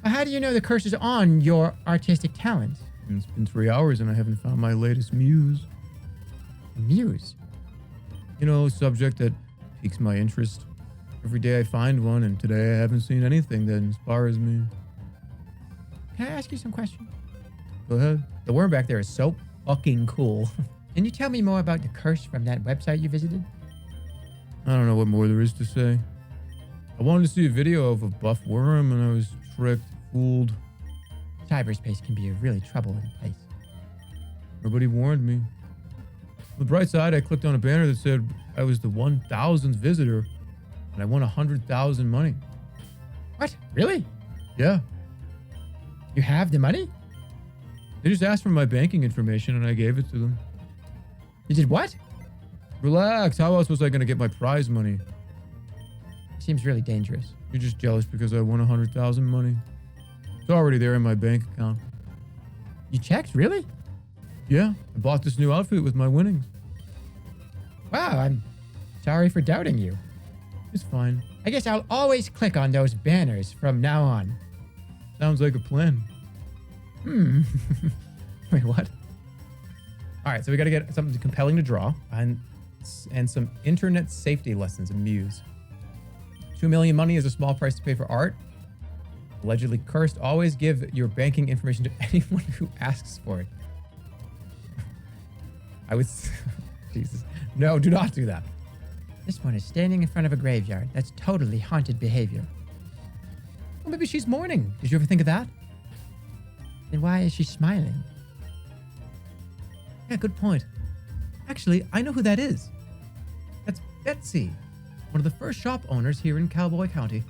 Well, how do you know the curse is on your artistic talents? It's been 3 hours and I haven't found my latest muse. Muse? You know, a subject that piques my interest. Every day I find one, and today I haven't seen anything that inspires me. Can I ask you some questions? Go ahead. The worm back there is so fucking cool. Can you tell me more about the curse from that website you visited? I don't know what more there is to say. I wanted to see a video of a buff worm, and I was tricked, fooled. Cyberspace can be a really troubling place. Nobody warned me. On the bright side, I clicked on a banner that said I was the 1,000th visitor, and I won 100,000 money. What? Really? Yeah. You have the money? They just asked for my banking information, and I gave it to them. You did what? Relax. How else was I going to get my prize money? Seems really dangerous. You're just jealous because I won 100,000 money. It's already there in my bank account. You checked? Really? Yeah, I bought this new outfit with my winnings. Wow, I'm sorry for doubting you. It's fine. I guess I'll always click on those banners from now on. Sounds like a plan. Wait, what? All right, so we got to get something compelling to draw and some internet safety lessons in Muse. 2 million money is a small price to pay for art. Allegedly cursed. Always give your banking information to anyone who asks for it. I would... Jesus. No, do not do that. This one is standing in front of a graveyard. That's totally haunted behavior. Well, maybe she's mourning. Did you ever think of that? Then why is she smiling? Yeah, good point. Actually, I know who that is. That's Betsy, one of the first shop owners here in Cowboy County.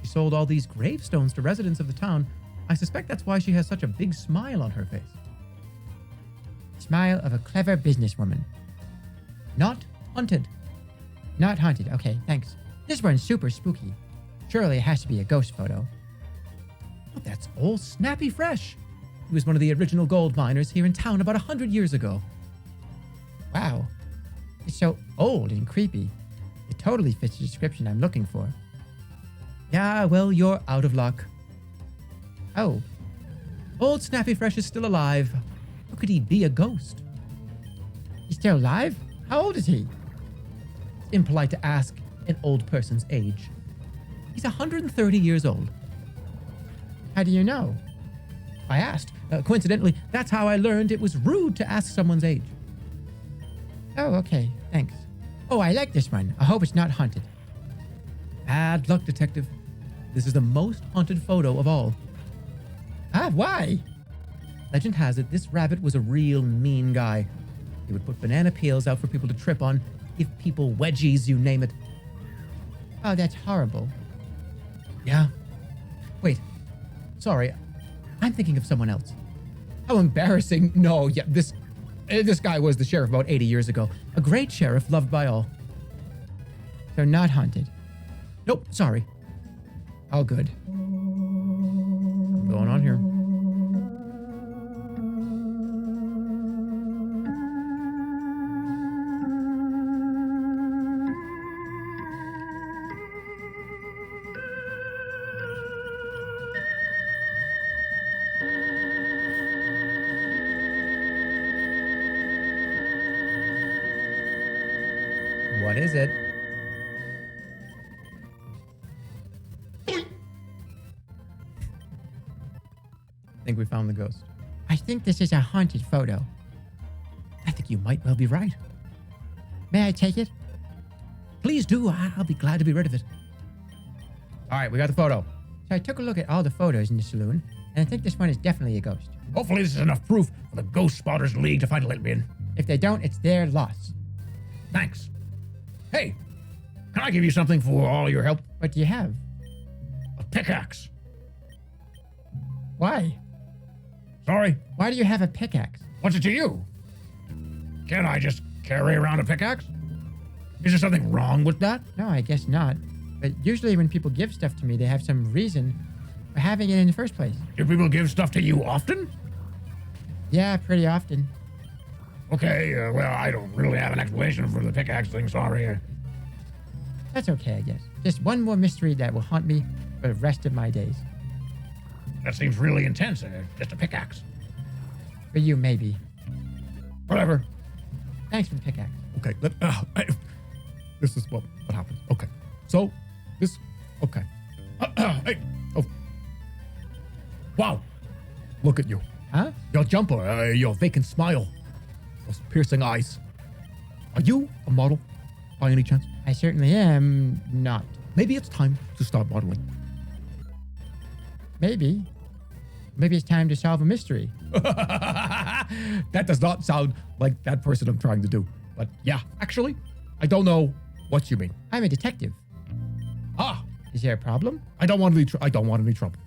She sold all these gravestones to residents of the town. I suspect that's why she has such a big smile on her face. Smile of a clever businesswoman. Not haunted. Not haunted. Okay, thanks. This one's super spooky. Surely it has to be a ghost photo. Oh, that's old Snappy Fresh. He was one of the original gold miners here in town about 100 years ago. Wow. It's so old and creepy. It totally fits the description I'm looking for. Yeah, well, you're out of luck. Oh. Old Snappy Fresh is still alive. How could he be a ghost? He's still alive? How old is he? It's impolite to ask an old person's age. He's 130 years old. How do you know? I asked. Coincidentally, that's how I learned it was rude to ask someone's age. Oh, okay. Thanks. Oh, I like this one. I hope it's not haunted. Bad luck, detective. This is the most haunted photo of all. Ah, why? Legend has it this rabbit was a real mean guy. He would put banana peels out for people to trip on, give people wedgies, you name it. Oh, that's horrible. Yeah. Wait. Sorry. I'm thinking of someone else. How embarrassing. No, yeah, this guy was the sheriff about 80 years ago. A great sheriff loved by all. So not haunted. Nope, sorry. All good. What's going on here? What is it? I think we found the ghost. I think this is a haunted photo. I think you might well be right. May I take it? Please do. I'll be glad to be rid of it. All right, we got the photo. So I took a look at all the photos in the saloon, and I think this one is definitely a ghost. Hopefully this is enough proof for the Ghost Spotters League to find a let me in. If they don't, it's their loss. Thanks. Hey, can I give you something for all your help? What do you have? A pickaxe. Why? Sorry, Why do you have a pickaxe? what's it to you? Can't I just carry around a pickaxe? Is there something wrong with that? No, I guess not. But usually when people give stuff to me, they have some reason for having it in the first place. Do people give stuff to you often? Yeah, pretty often. Okay, well, I don't really have an explanation for the pickaxe thing, sorry. That's okay, I guess. Just one more mystery that will haunt me for the rest of my days. That seems really intense, just a pickaxe. For you, maybe. Whatever. Thanks for the pickaxe. Okay, this is what happens. Okay, so this. Okay. Hey, Oh, wow. look at you. Huh? Your jumper, your vacant smile, those piercing eyes. Are you a model, by any chance? I certainly am not. Maybe it's time to start modeling. Maybe. Maybe it's time to solve a mystery. That does not sound like that person I'm trying to do. But yeah, actually, I don't know what you mean. I'm a detective. Ah, Is there a problem? I don't want any. I don't want any trouble.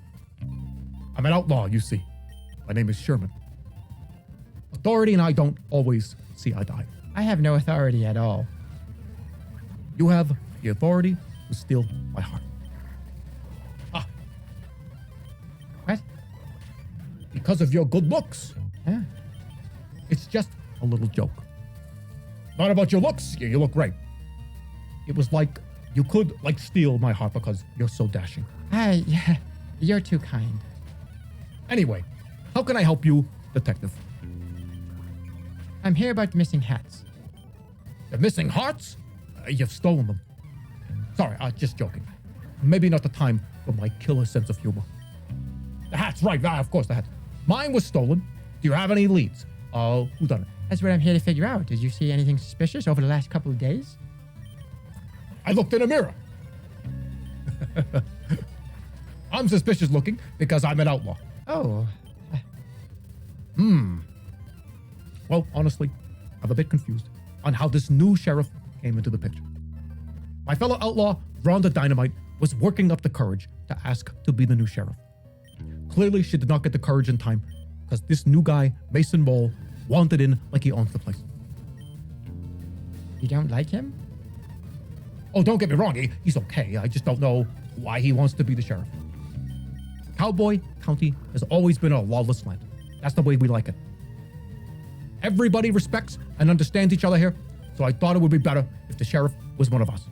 I'm an outlaw, you see. My name is Sherman. Authority and I don't always see eye to eye. I have no authority at all. You have the authority to steal my heart. Ah, What? because of your good looks. Huh? It's just a little joke. Not about your looks. You look great. It was like you could steal my heart because you're so dashing. Yeah, you're too kind. Anyway, how can I help you, detective? I'm here about the missing hats. The missing hearts? You've stolen them. Sorry, just joking. Maybe not the time for my killer sense of humor. The hats, right? Of course, the hats. Mine was stolen. Do you have any leads? Who done it? That's what I'm here to figure out. Did you see anything suspicious over the last couple of days? I looked in a mirror. I'm suspicious looking because I'm an outlaw. Oh, Well, honestly, I'm a bit confused on how this new sheriff came into the picture. My fellow outlaw, Rhonda Dynamite, was working up the courage to ask to be the new sheriff. Clearly, she did not get the courage in time because this new guy, Mason Ball, wanted in like he owns the place. you don't like him? Oh, don't get me wrong, he's okay. I just don't know why he wants to be the sheriff. Cowboy County has always been a lawless land. That's the way we like it. Everybody respects and understands each other here, so I thought it would be better if the sheriff was one of us.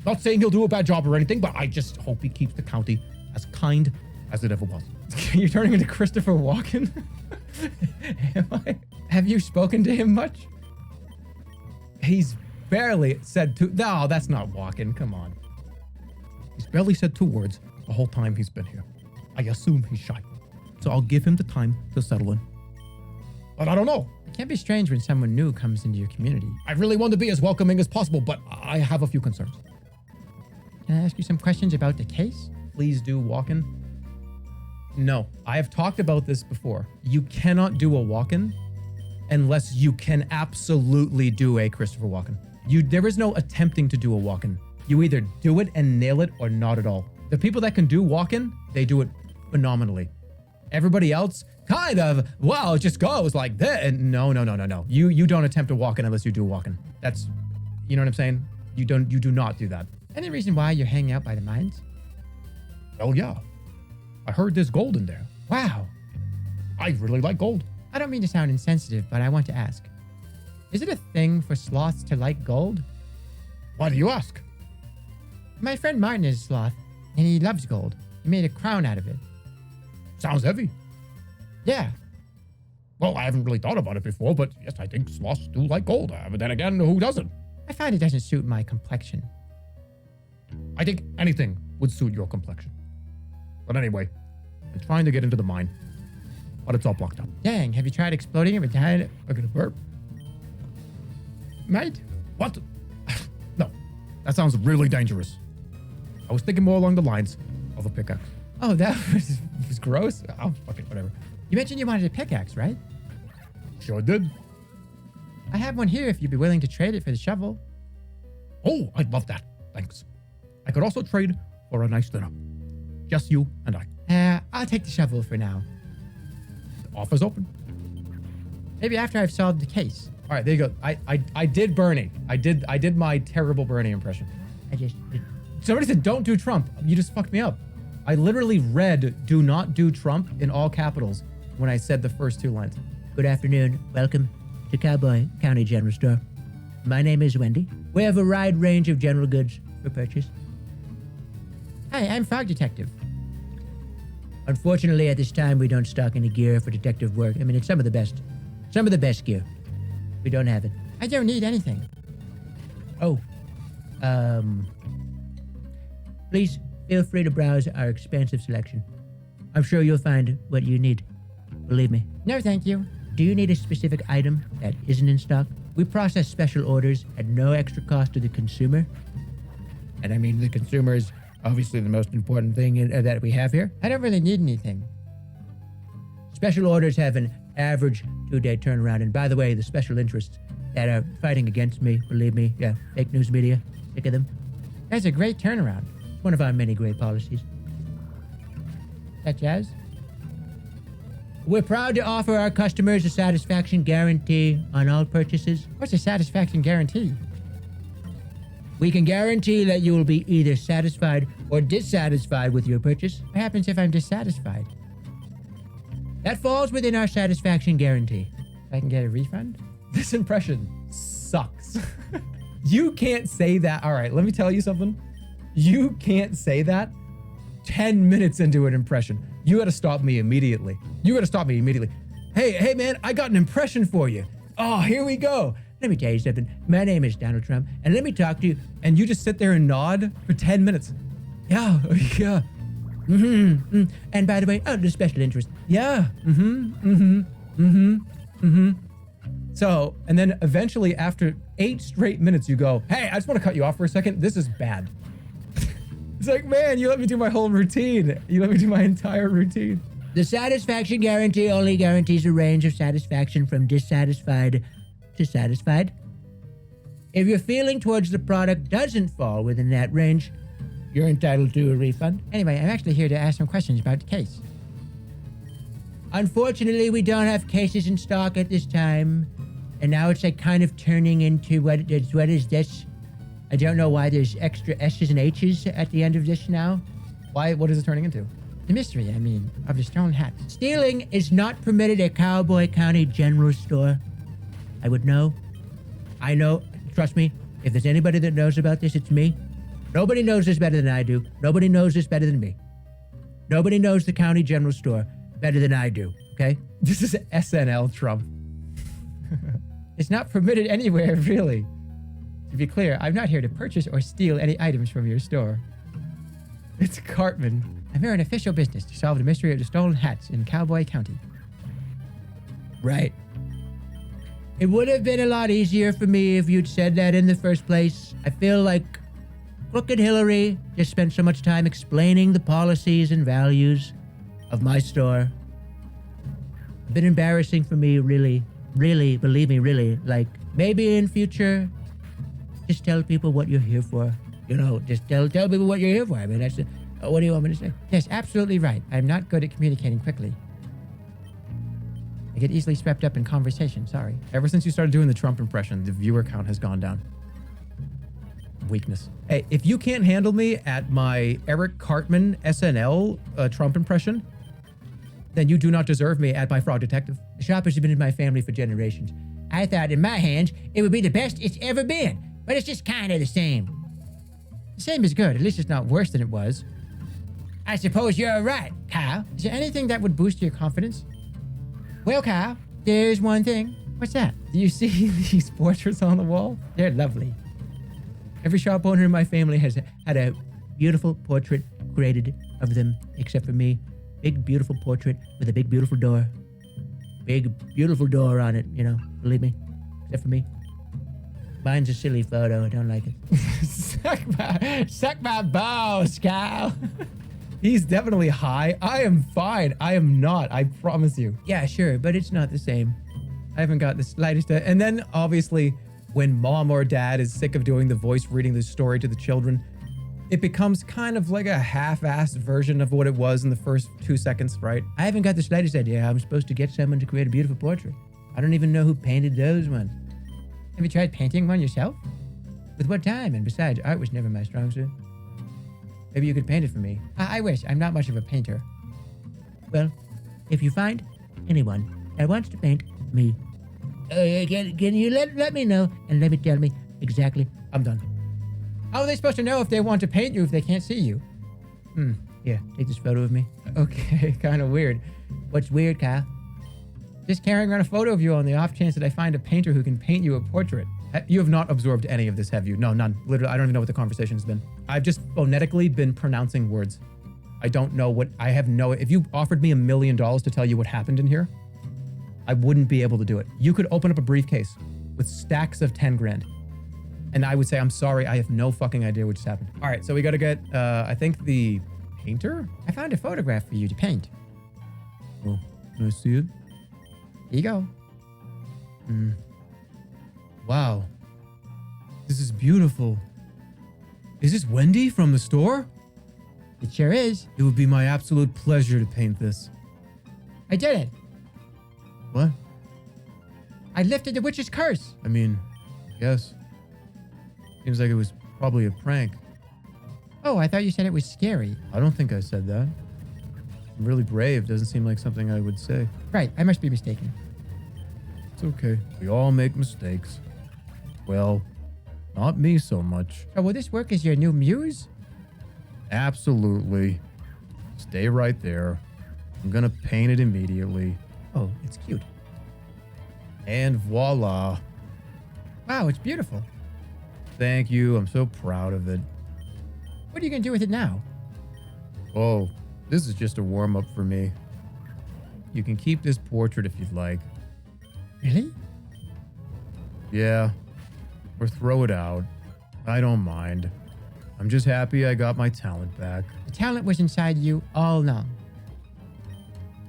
Not saying he'll do a bad job or anything, but I just hope he keeps the county as kind as it ever was. You're turning into Christopher Walken? Am I? Have you spoken to him much? He's barely said two. No, that's not Walken. Come on. He's barely said 2 words the whole time he's been here. I assume he's shy. So I'll give him the time to settle in. But I don't know. It can be strange when someone new comes into your community. I really want to be as welcoming as possible, but I have a few concerns. Can I ask you some questions about the case? Please do walk-in. No, I have talked about this before. You cannot do a walk-in unless you can absolutely do a Christopher Walken. There is no attempting to do a walk-in. You either do it and nail it or not at all. The people that can do walk-in, they do it phenomenally. Everybody else kind of, well, it just goes like that. And no. You don't attempt a walk-in unless you do a walk-in. That's, you know what I'm saying? You do not do that. Any reason why you're hanging out by the mines? Oh yeah. I heard there's gold in there. Wow. I really like gold. I don't mean to sound insensitive, but I want to ask. Is it a thing for sloths to like gold? Why do you ask? My friend Martin is a sloth, and he loves gold. He made a crown out of it. Sounds heavy. Yeah. Well, I haven't really thought about it before, but yes, I think sloths do like gold. But then again, who doesn't? I find it doesn't suit my complexion. I think anything would suit your complexion. But anyway, I'm trying to get into the mine, but it's all blocked up. Dang, have you tried exploding it with giant... I'm gonna burp. Mate? What? No, that sounds really dangerous. I was thinking more along the lines of a pickaxe. Oh, that was gross. Oh, fuck it, whatever. You mentioned you wanted a pickaxe, right? Sure did. I have one here if you'd be willing to trade it for the shovel. Oh, I'd love that. Thanks. I could also trade for a nice dinner. Just you and I. I'll take the shovel for now. The offer's open. Maybe after I've solved the case. All right, there you go. I did Bernie. I did my terrible Bernie impression. Somebody said, don't do Trump. You just fucked me up. I literally read, do not do Trump in all capitals when I said the first 2 lines. Good afternoon. Welcome to Cowboy County General Store. My name is Wendy. We have a wide range of general goods for purchase. Hi, I'm Fog Detective. Unfortunately, at this time, we don't stock any gear for detective work. I mean, it's some of the best gear. We don't have it. I don't need anything. Oh, please feel free to browse our expansive selection. I'm sure you'll find what you need. Believe me. No, thank you. Do you need a specific item that isn't in stock? We process special orders at no extra cost to the consumer. And I mean, the consumer is obviously the most important thing that we have here. I don't really need anything. Special orders have an average 2-day turnaround. And by the way, the special interests that are fighting against me, believe me, yeah, fake news media, sick of them. That's a great turnaround. It's one of our many great policies. Such as? We're proud to offer our customers a satisfaction guarantee on all purchases. What's a satisfaction guarantee? We can guarantee that you will be either satisfied or dissatisfied with your purchase. What happens if I'm dissatisfied? That falls within our satisfaction guarantee. I can get a refund? This impression sucks. You can't say that. All right, let me tell you something. You can't say that 10 minutes into an impression. You got to stop me immediately. Hey, man, I got an impression for you. Oh, here we go. Let me tell you something. My name is Donald Trump, and let me talk to you. And you just sit there and nod for 10 minutes. Yeah. And by the way, the special interest. Yeah. So, and then eventually after 8 straight minutes, you go, hey, I just want to cut you off for a second. This is bad. It's like, man, you let me do my whole routine. You let me do my entire routine. The satisfaction guarantee only guarantees a range of satisfaction from dissatisfied to satisfied. If your feeling towards the product doesn't fall within that range, you're entitled to a refund. Anyway, I'm actually here to ask some questions about the case. Unfortunately, we don't have cases in stock at this time. And now it's like kind of turning into what is this? I don't know why there's extra S's and H's at the end of this now. Why? What is it turning into? The mystery, of the stone hat. Stealing is not permitted at Cowboy County General Store. I would know. I know. Trust me. If there's anybody that knows about this, it's me. Nobody knows this better than I do. Nobody knows this better than me. Nobody knows the county general store better than I do, okay? This is SNL Trump. It's not permitted anywhere, really. To be clear, I'm not here to purchase or steal any items from your store. It's Cartman. I'm here on official business to solve the mystery of the stolen hats in Cowboy County. Right. It would have been a lot easier for me if you'd said that in the first place. I feel like Crooked Hillary just spent so much time explaining the policies and values of my store. It's been embarrassing for me, really, believe me, really. Like, maybe in future, just tell people what you're here for. Just tell people what you're here for. I mean, that's it. What do you want me to say? Yes, absolutely right. I'm not good at communicating quickly. I get easily swept up in conversation, sorry. Ever since you started doing the Trump impression, the viewer count has gone down. Weakness. Hey, if you can't handle me at my Eric Cartman SNL Trump impression, then you do not deserve me at my fraud detective. The shoppers have been in my family for generations. I thought in my hands it would be the best it's ever been, but it's just kind of the same. The same is good. At least it's not worse than it was. I suppose you're right, Kyle. Is there anything that would boost your confidence? Well, Kyle, there's one thing. What's that? Do you see these portraits on the wall? They're lovely. Every shop owner in my family has had a beautiful portrait created of them, except for me. Big, beautiful portrait with a big, beautiful door. Big, beautiful door on it, believe me. Except for me. Mine's a silly photo. I don't like it. Suck my balls, Kyle. He's definitely high. I am fine. I am not. I promise you. Yeah, sure, but it's not the same. I haven't got the slightest. And then obviously, when mom or dad is sick of doing the voice reading the story to the children, it becomes kind of like a half-assed version of what it was in the first 2 seconds, right? I haven't got the slightest idea how I'm supposed to get someone to create a beautiful portrait. I don't even know who painted those ones. Have you tried painting one yourself? With what time? And besides, art was never my strong suit. Maybe you could paint it for me. I wish. I'm not much of a painter. Well, if you find anyone that wants to paint me, can you let me know and let me tell me exactly? I'm done. How are they supposed to know if they want to paint you if they can't see you? Here, take this photo of me. Okay, kind of weird. What's weird, Kyle? Just carrying around a photo of you on the off chance that I find a painter who can paint you a portrait. You have not absorbed any of this, have you? No, none. Literally, I don't even know what the conversation has been. I've just phonetically been pronouncing words. I don't know what, I have no, if you offered me $1 million to tell you what happened in here, I wouldn't be able to do it. You could open up a briefcase with stacks of 10 grand. And I would say, I'm sorry, I have no fucking idea what just happened. All right, so we got to get, I think the painter? I found a photograph for you to paint. Oh, can I see it? Here you go. Wow. This is beautiful. Is this Wendy from the store? It sure is. It would be my absolute pleasure to paint this. I did it. What? I lifted the witch's curse. I mean, yes. Seems like it was probably a prank. Oh, I thought you said it was scary. I don't think I said that. I'm really brave. Doesn't seem like something I would say. Right, I must be mistaken. It's okay. We all make mistakes. Well, not me so much. So will this work as your new muse? Absolutely. Stay right there. I'm gonna paint it immediately. Oh, it's cute. And voila. Wow, it's beautiful. Thank you. I'm so proud of it. What are you going to do with it now? Oh, this is just a warm-up for me. You can keep this portrait if you'd like. Really? Yeah. Or throw it out. I don't mind. I'm just happy I got my talent back. The talent was inside you all along.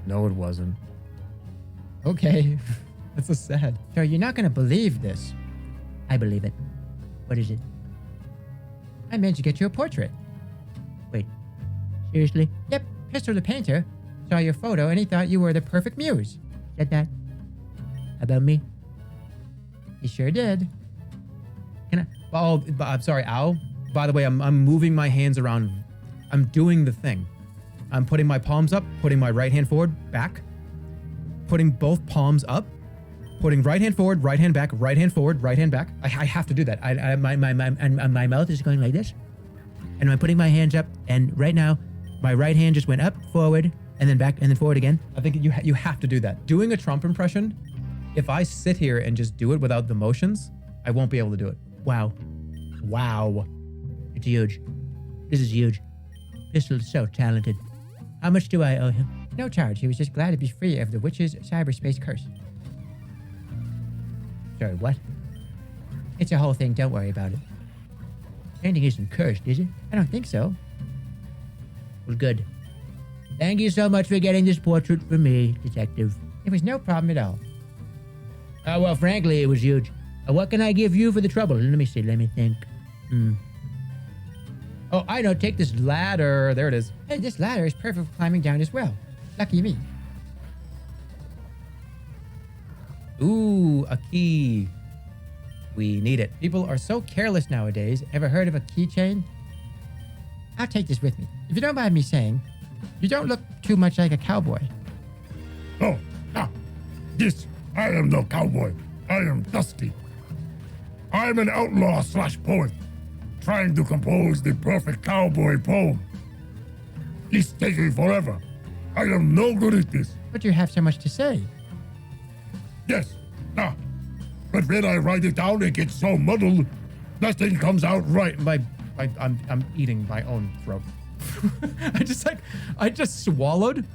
No, it wasn't. Okay. That's so sad. So you're not going to believe this. I believe it. What is it? I meant to get you a portrait. Wait. Seriously? Yep. Pistol the painter saw your photo and he thought you were the perfect muse. Said that? About me? He sure did. Can I? Oh, I'm sorry, Al. By the way, I'm moving my hands around. I'm doing the thing. I'm putting my palms up, putting my right hand forward, back, putting both palms up, putting right hand forward, right hand back, right hand forward, right hand back. I have to do that. My mouth is going like this. And I'm putting my hands up, and right now, My right hand just went up, forward, and then back, and then forward again. I think you have to do that. Doing a Trump impression, if I sit here and just do it without the motions, I won't be able to do it. Wow. Wow. It's huge. This is huge. Pistol is so talented. How much do I owe him? No charge. He was just glad to be free of the witch's cyberspace curse. Sorry, what? It's a whole thing. Don't worry about it. Painting isn't cursed, is it? I don't think so. Well, good. Thank you so much for getting this portrait for me, Detective. It was no problem at all. Well, frankly, it was huge. What can I give you for the trouble? Let me see. Let me think. Oh, I know. Take this ladder. There it is. Hey, this ladder is perfect for climbing down as well. Lucky me. Ooh, a key. We need it. People are so careless nowadays. Ever heard of a keychain? I'll take this with me. If you don't mind me saying, you don't look too much like a cowboy. Oh, this, I am no cowboy. I am Dusty. I am an outlaw / poet, trying to compose the perfect cowboy poem. It's taking forever. I am no good at this. But you have so much to say. Yes, but when I write it down, it gets so muddled, nothing comes out right. I'm eating my own throat. I just swallowed,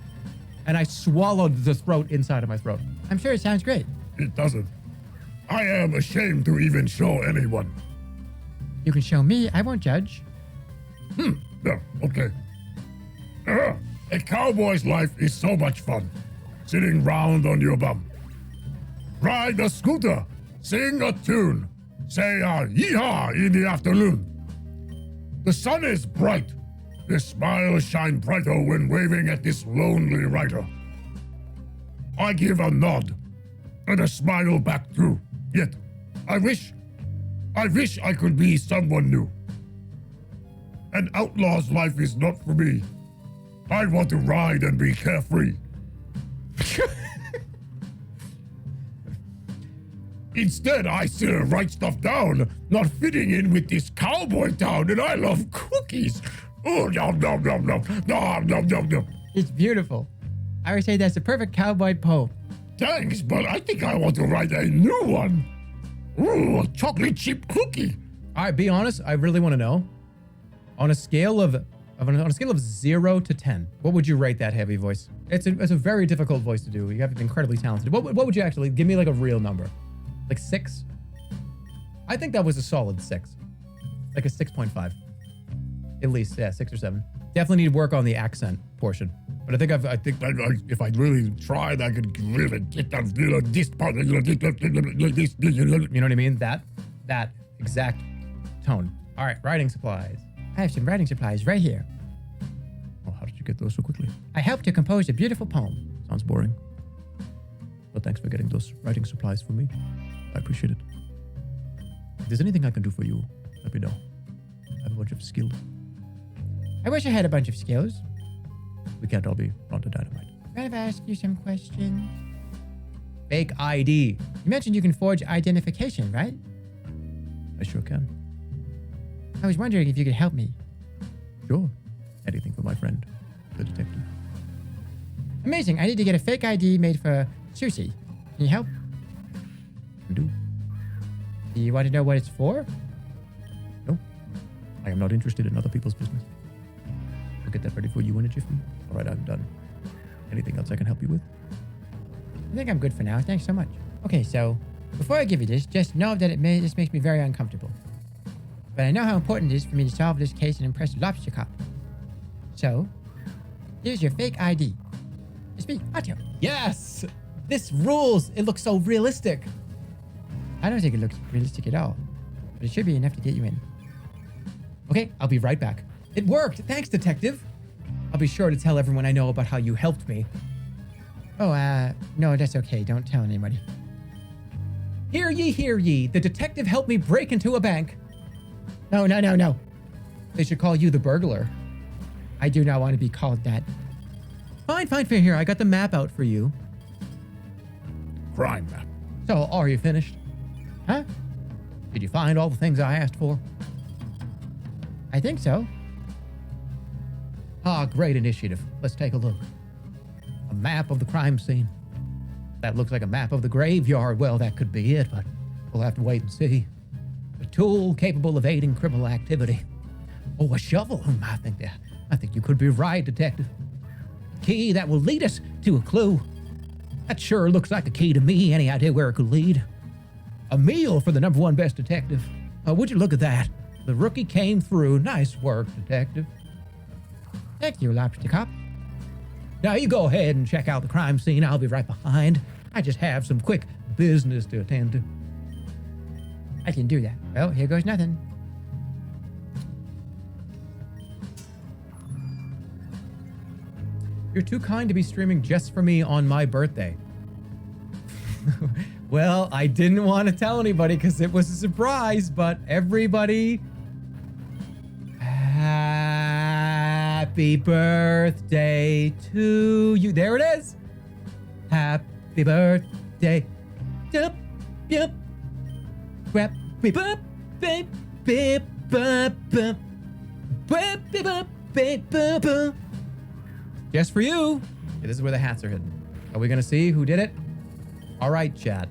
and I swallowed the throat inside of my throat. I'm sure it sounds great. It doesn't. I am ashamed to even show anyone. You can show me. I won't judge. Yeah, okay. A cowboy's life is so much fun. Sitting round on your bum. Ride a scooter. Sing a tune. Say a yee-haw in the afternoon. The sun is bright. The smiles shine brighter when waving at this lonely rider. I give a nod and a smile back too. Yet, I wish I could be someone new. An outlaw's life is not for me. I want to ride and be carefree. Instead, I sit and write stuff down, not fitting in with this cowboy town, and I love cookies. Oh, nom, nom, nom, nom, nom, nom, nom, nom. It's beautiful. I would say that's the perfect cowboy poem. Thanks, but I think I want to write a new one. Ooh, a chocolate chip cookie. All right, be honest. I really want to know. On a scale of 0 to 10, what would you rate that heavy voice? It's a very difficult voice to do. You have to be incredibly talented. What would you actually give me, like a real number? Like 6? I think that was a solid 6. Like a 6.5. At least, yeah, 6 or 7. Definitely need work on the accent portion. But I think if I really tried, I could really get that, this part, this, you know what I mean? That exact tone. All right, writing supplies. I have some writing supplies right here. Oh, how did you get those so quickly? I helped to compose a beautiful poem. Sounds boring. But thanks for getting those writing supplies for me. I appreciate it. If there's anything I can do for you, let me know. I have a bunch of skills. I wish I had a bunch of skills. We can't all be Ronda Dynamite. Mind if I ask you some questions? Fake ID. You mentioned you can forge identification, right? I sure can. I was wondering if you could help me. Sure. Anything for my friend, the detective. Amazing. I need to get a fake ID made for Susie. Can you help? Can do. Do you want to know what it's for? No. I am not interested in other people's business. I'll get that ready for you in a jiffy. All right, I'm done. Anything else I can help you with? I think I'm good for now. Thanks so much. Okay, so before I give you this, just know that this makes me very uncomfortable. But I know how important it is for me to solve this case and impress Lobster Cop. So, here's your fake ID. It's me, Otto. Yes! This rules! It looks so realistic. I don't think it looks realistic at all, but it should be enough to get you in. Okay, I'll be right back. It worked! Thanks, detective! I'll be sure to tell everyone I know about how you helped me. Oh, no, that's okay. Don't tell anybody. Hear ye, hear ye. The detective helped me break into a bank. No. They should call you the burglar. I do not want to be called that. Fine, here. I got the map out for you. Crime map. So, are you finished? Huh? Did you find all the things I asked for? I think so. Ah, great initiative. Let's take a look. A map of the crime scene. That looks like a map of the graveyard. Well, that could be it, but we'll have to wait and see. A tool capable of aiding criminal activity. Oh, a shovel. I think you could be right, Detective. A key that will lead us to a clue. That sure looks like a key to me. Any idea where it could lead? A meal for the #1 best detective. Would you look at that? The rookie came through. Nice work, Detective. Thank you, Lobster Cop. Now you go ahead and check out the crime scene. I'll be right behind. I just have some quick business to attend to. I can do that. Well, here goes nothing. You're too kind to be streaming just for me on my birthday. Well, I didn't want to tell anybody because it was a surprise, but everybody, happy birthday to you. There it is. Happy birthday. Yep, yep. Happy birthday. Just for you. Okay, this is where the hats are hidden. Are we gonna see who did it? All right, chat.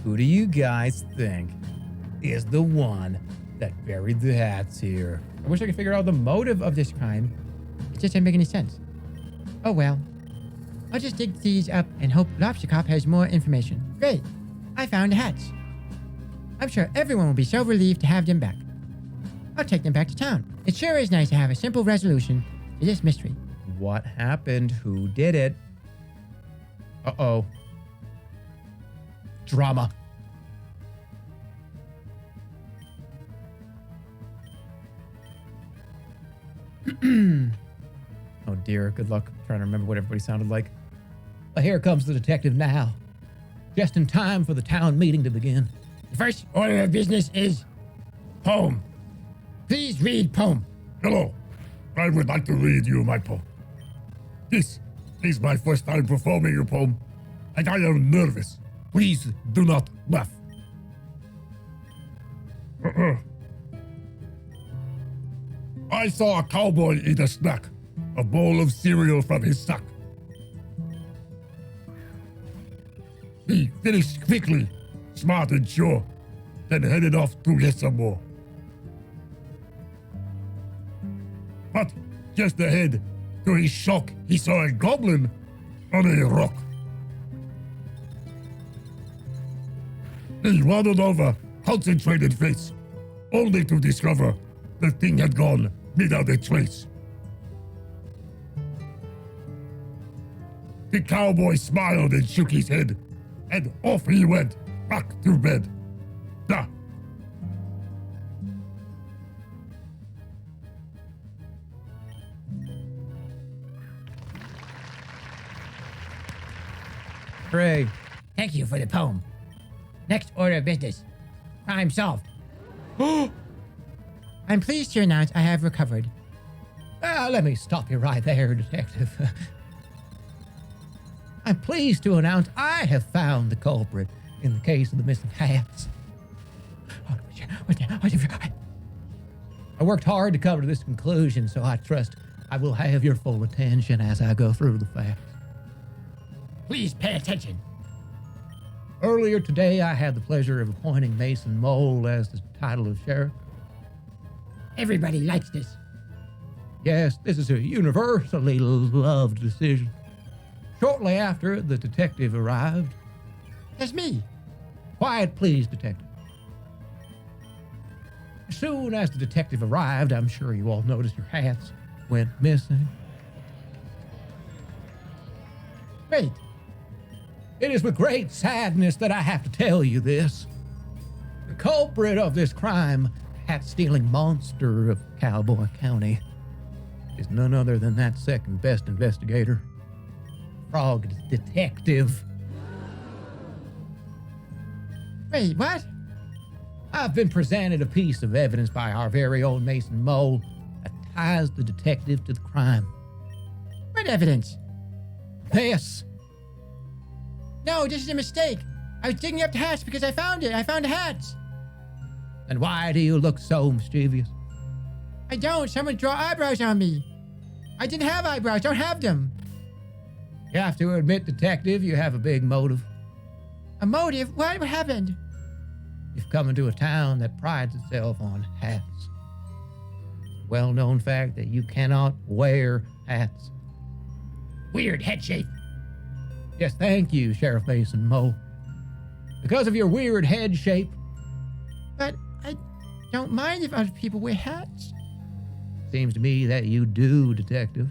Who do you guys think is the one that buried the hats here? I wish I could figure out the motive of this crime. It just doesn't make any sense. Oh well. I'll just dig these up and hope Lobster Cop has more information. Great. I found the hats. I'm sure everyone will be so relieved to have them back. I'll take them back to town. It sure is nice to have a simple resolution to this mystery. What happened? Who did it? Uh-oh. Drama. Oh dear, good luck trying to remember what everybody sounded like. Well, here comes the detective now. Just in time for the town meeting to begin. The first order of business is poem. Please read poem. Hello. I would like to read you my poem. This is my first time performing your poem, and I am nervous. Please do not laugh. I saw a cowboy eat a snack, a bowl of cereal from his sack. He finished quickly, smart and sure, then headed off to get some more. But just ahead, to his shock, he saw a goblin on a rock. He waddled over, concentrated face, only to discover the thing had gone without a trace. The cowboy smiled and shook his head, and off he went, back to bed. Da. Hooray. Thank you for the poem. Next order of business. Crime solved. I'm pleased to announce I have recovered. Let me stop you right there, Detective. I'm pleased to announce I have found the culprit in the case of the missing hats. I worked hard to come to this conclusion, so I trust I will have your full attention as I go through the facts. Please pay attention. Earlier today, I had the pleasure of appointing Mason Mole as the title of sheriff. Everybody likes this. Yes, this is a universally loved decision. Shortly after the detective arrived. That's me. Quiet, please, detective. As soon as the detective arrived, I'm sure you all noticed your hats went missing. Wait. It is with great sadness that I have to tell you this. The culprit of this crime, hat-stealing monster of Cowboy County, is none other than that second best investigator, Frog Detective. Wait, what? I've been presented a piece of evidence by our very own Mason Mole that ties the detective to the crime. What evidence? This. No, this is a mistake. I was digging up the hats because I found it. I found the hats. And why do you look so mischievous? I don't. Someone draw eyebrows on me. I didn't have eyebrows. Don't have them. You have to admit, detective, you have a big motive. A motive? What happened? You've come into a town that prides itself on hats. It's a well-known fact that you cannot wear hats. Weird head shape. Yes, thank you, Sheriff Mason Moe. Because of your weird head shape, But I don't mind if other people wear hats. seems to me that you do, detective.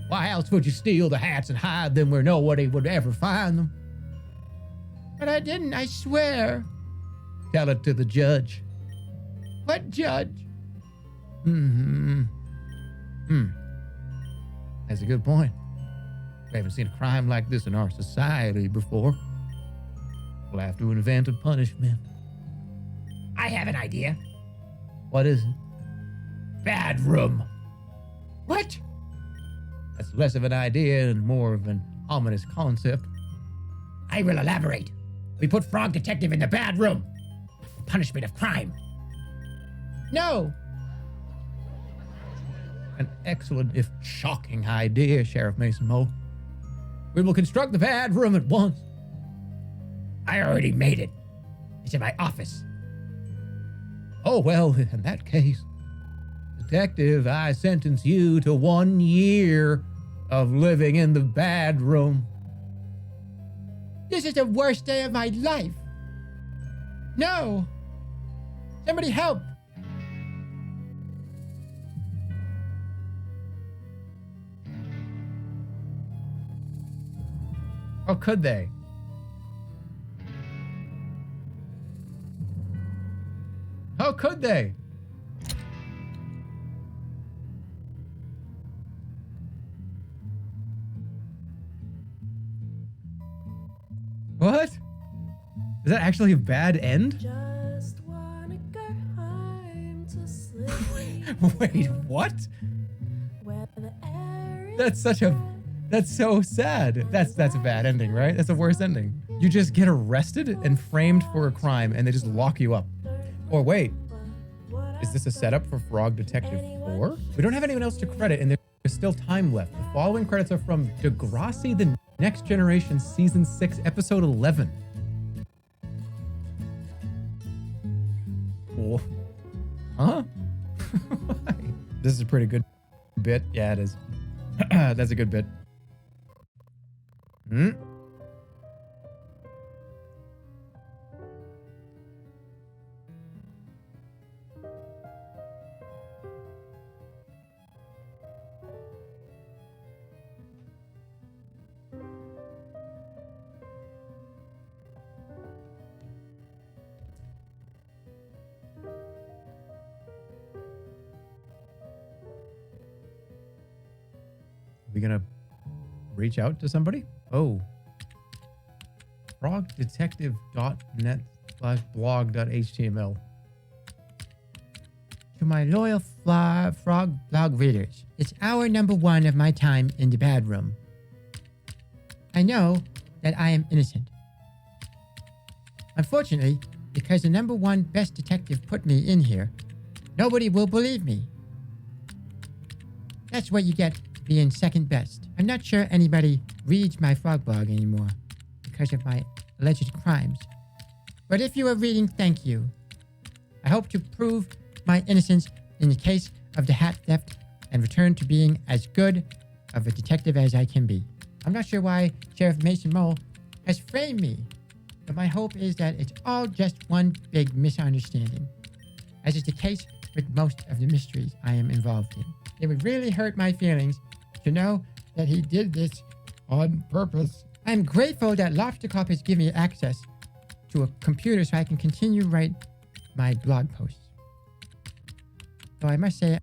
Why else would you steal the hats and hide them where nobody would ever find them? But I didn't, I swear. Tell it to the judge. What judge? That's a good point. We haven't seen a crime like this in our society before. We'll have to invent a punishment. I have an idea. What is it? Bad room. What? That's less of an idea and more of an ominous concept. I will elaborate. We put Frog Detective in the bad room. Punishment of crime. No. An excellent, if shocking, idea, Sheriff Mason Moe. We will construct the bad room at once. I already made it. It's in my office. Oh, well, in that case, detective, I sentence you to 1 year of living in the bad room. This is the worst day of my life. No. Somebody help. How could they? How could they? What? Is that actually a bad end? Just wanna go home to sleep. Wait, what? Where the air is That's so sad. That's a bad ending, right? That's the worst ending. You just get arrested and framed for a crime and they just lock you up. Or wait, is this a setup for Frog Detective 4? We don't have anyone else to credit and there's still time left. The following credits are from Degrassi, The Next Generation, Season 6, Episode 11. Oh. Huh? This is a pretty good bit. Yeah, it is. That's a good bit. Hmm? We gonna reach out to somebody? Oh. frogdetective.net/blog.html. To my loyal Frog blog readers, it's hour number 1 of my time in the bad room. I know that I am innocent. Unfortunately, because the number 1 best detective put me in here, nobody will believe me. That's what you get being second best. I'm not sure anybody reads my frog blog anymore because of my alleged crimes. But if you are reading, thank you. I hope to prove my innocence in the case of the hat theft and return to being as good of a detective as I can be. I'm not sure why Sheriff Mason Mole has framed me, but my hope is that it's all just one big misunderstanding, as is the case with most of the mysteries I am involved in. It would really hurt my feelings to know that he did this on purpose. I'm grateful that Lobster Cop has given me access to a computer so I can continue to write my blog posts. Though I must say,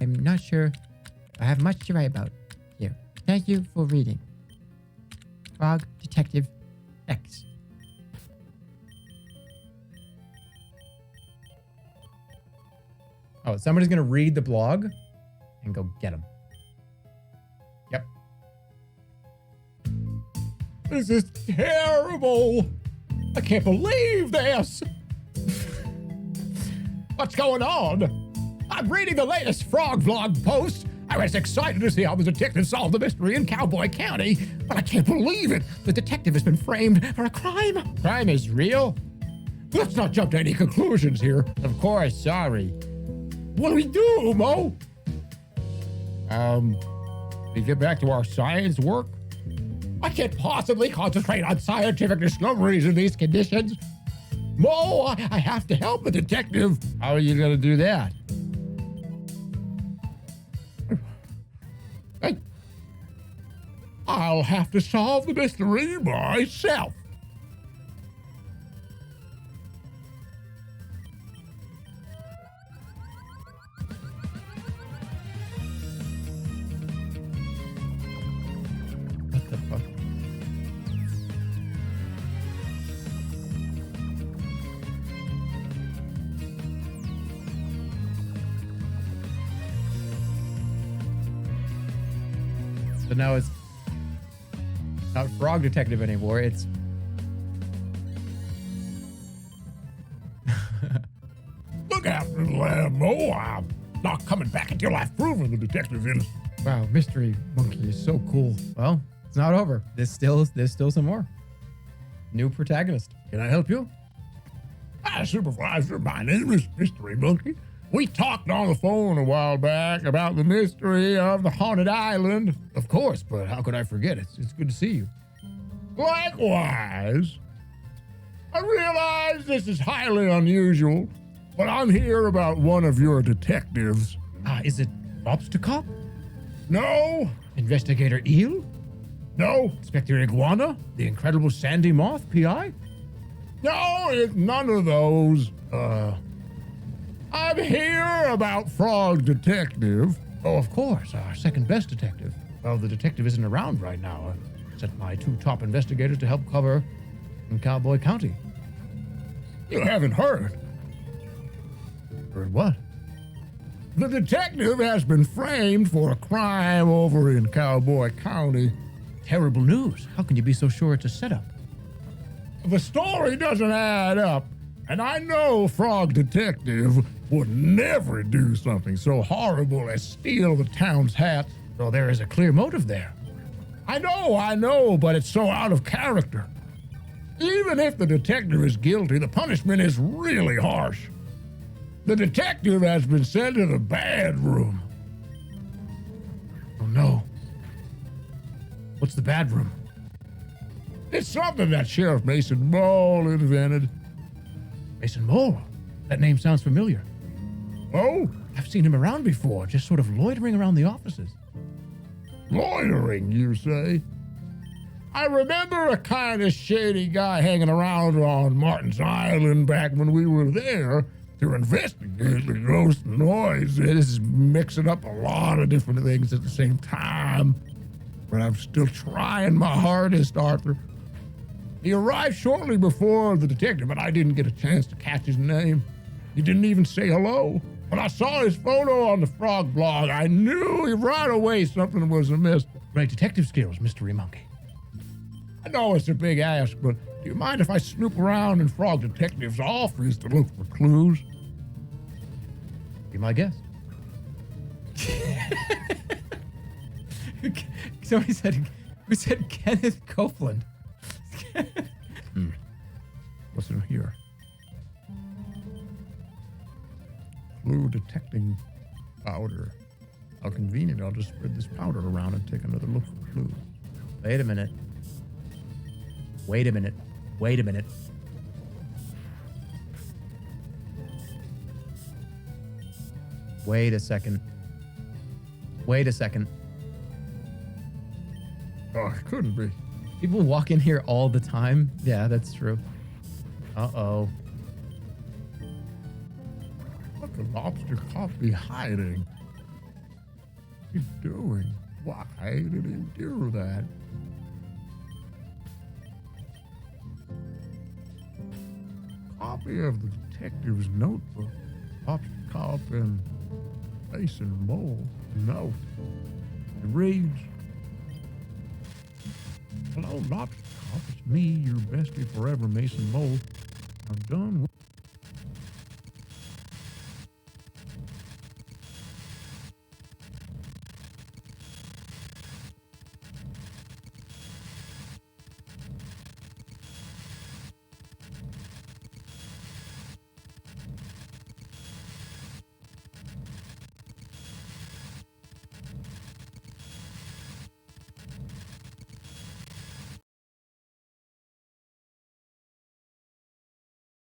I'm not sure I have much to write about here. Thank you for reading. Frog Detective X. Oh, somebody's gonna read the blog and go get him. Yep. This is terrible. I can't believe this. What's going on? I'm reading the latest frog vlog post. I was excited to see how the detective solved the mystery in Cowboy County, but I can't believe it. The detective has been framed for a crime. Crime is real? Let's not jump to any conclusions here. Of course, sorry. What do we do, Mo? We get back to our science work? I can't possibly concentrate on scientific discoveries in these conditions. Mo, I have to help the detective. How are you gonna do that? I'll have to solve the mystery myself. What the fuck? So now it's not frog detective anymore. It's Look out, little Mo. I'm not coming back until I've proven the detective's innocent. wow. Mystery monkey is so cool. Well, it's not over. There's still some more. New protagonist. Can I help you? Hi, Supervisor. My name is Mystery Monkey. We talked on the phone a while back about the mystery of the haunted island. Of course, but how could I forget? It's good to see you. Likewise. I realize this is highly unusual, but I'm here about one of your detectives. Is it Lobster Cop? No, Investigator Eel? no, Inspector Iguana? The Incredible Sandy Moth, PI? no, it's none of those. I'm here about Frog Detective. Oh, of course, our second best detective. Well, the detective isn't around right now. I sent my 2 top investigators to help cover in Cowboy County. You haven't heard. Heard what? The detective has been framed for a crime over in Cowboy County. Terrible news. How can you be so sure it's a setup? The story doesn't add up, and I know Frog Detective would never do something so horrible as steal the town's hat. So there is a clear motive there. I know, but it's so out of character. Even if the detective is guilty, the punishment is really harsh. The detective has been sent to the bad room. Oh no. What's the bad room? It's something that Sheriff Mason Mole invented. Mason Mole. That name sounds familiar. Oh, I've seen him around before, just sort of loitering around the offices. loitering, you say? I remember a kind of shady guy hanging around on Martin's Island back when we were there to investigate the ghost noise. It is mixing up a lot of different things at the same time. But I'm still trying my hardest, Arthur. He arrived shortly before the detective, but I didn't get a chance to catch his name. He didn't even say hello. When I saw his photo on the Frog blog, I knew right away something was amiss. Great detective skills, Mystery Monkey. I know it's a big ask, but do you mind if I snoop around in Frog Detective's office to look for clues? Be my guest. Somebody said, who said Kenneth Copeland? What's in here? Clue detecting powder. How convenient. I'll just spread this powder around and take another look for clues. Wait a minute. Wait a minute. Wait a minute. Wait a second. Wait a second. Oh, it couldn't be. People walk in here all the time. Yeah, that's true. Uh-oh. What could Lobster Cop be hiding? What's he doing? Why did he do that? Copy of the detective's notebook. Lobster Cop and Mason Mole. Note. It reads, "Hello, Lobster Cop. It's me, your bestie forever, Mason Mole. I'm done with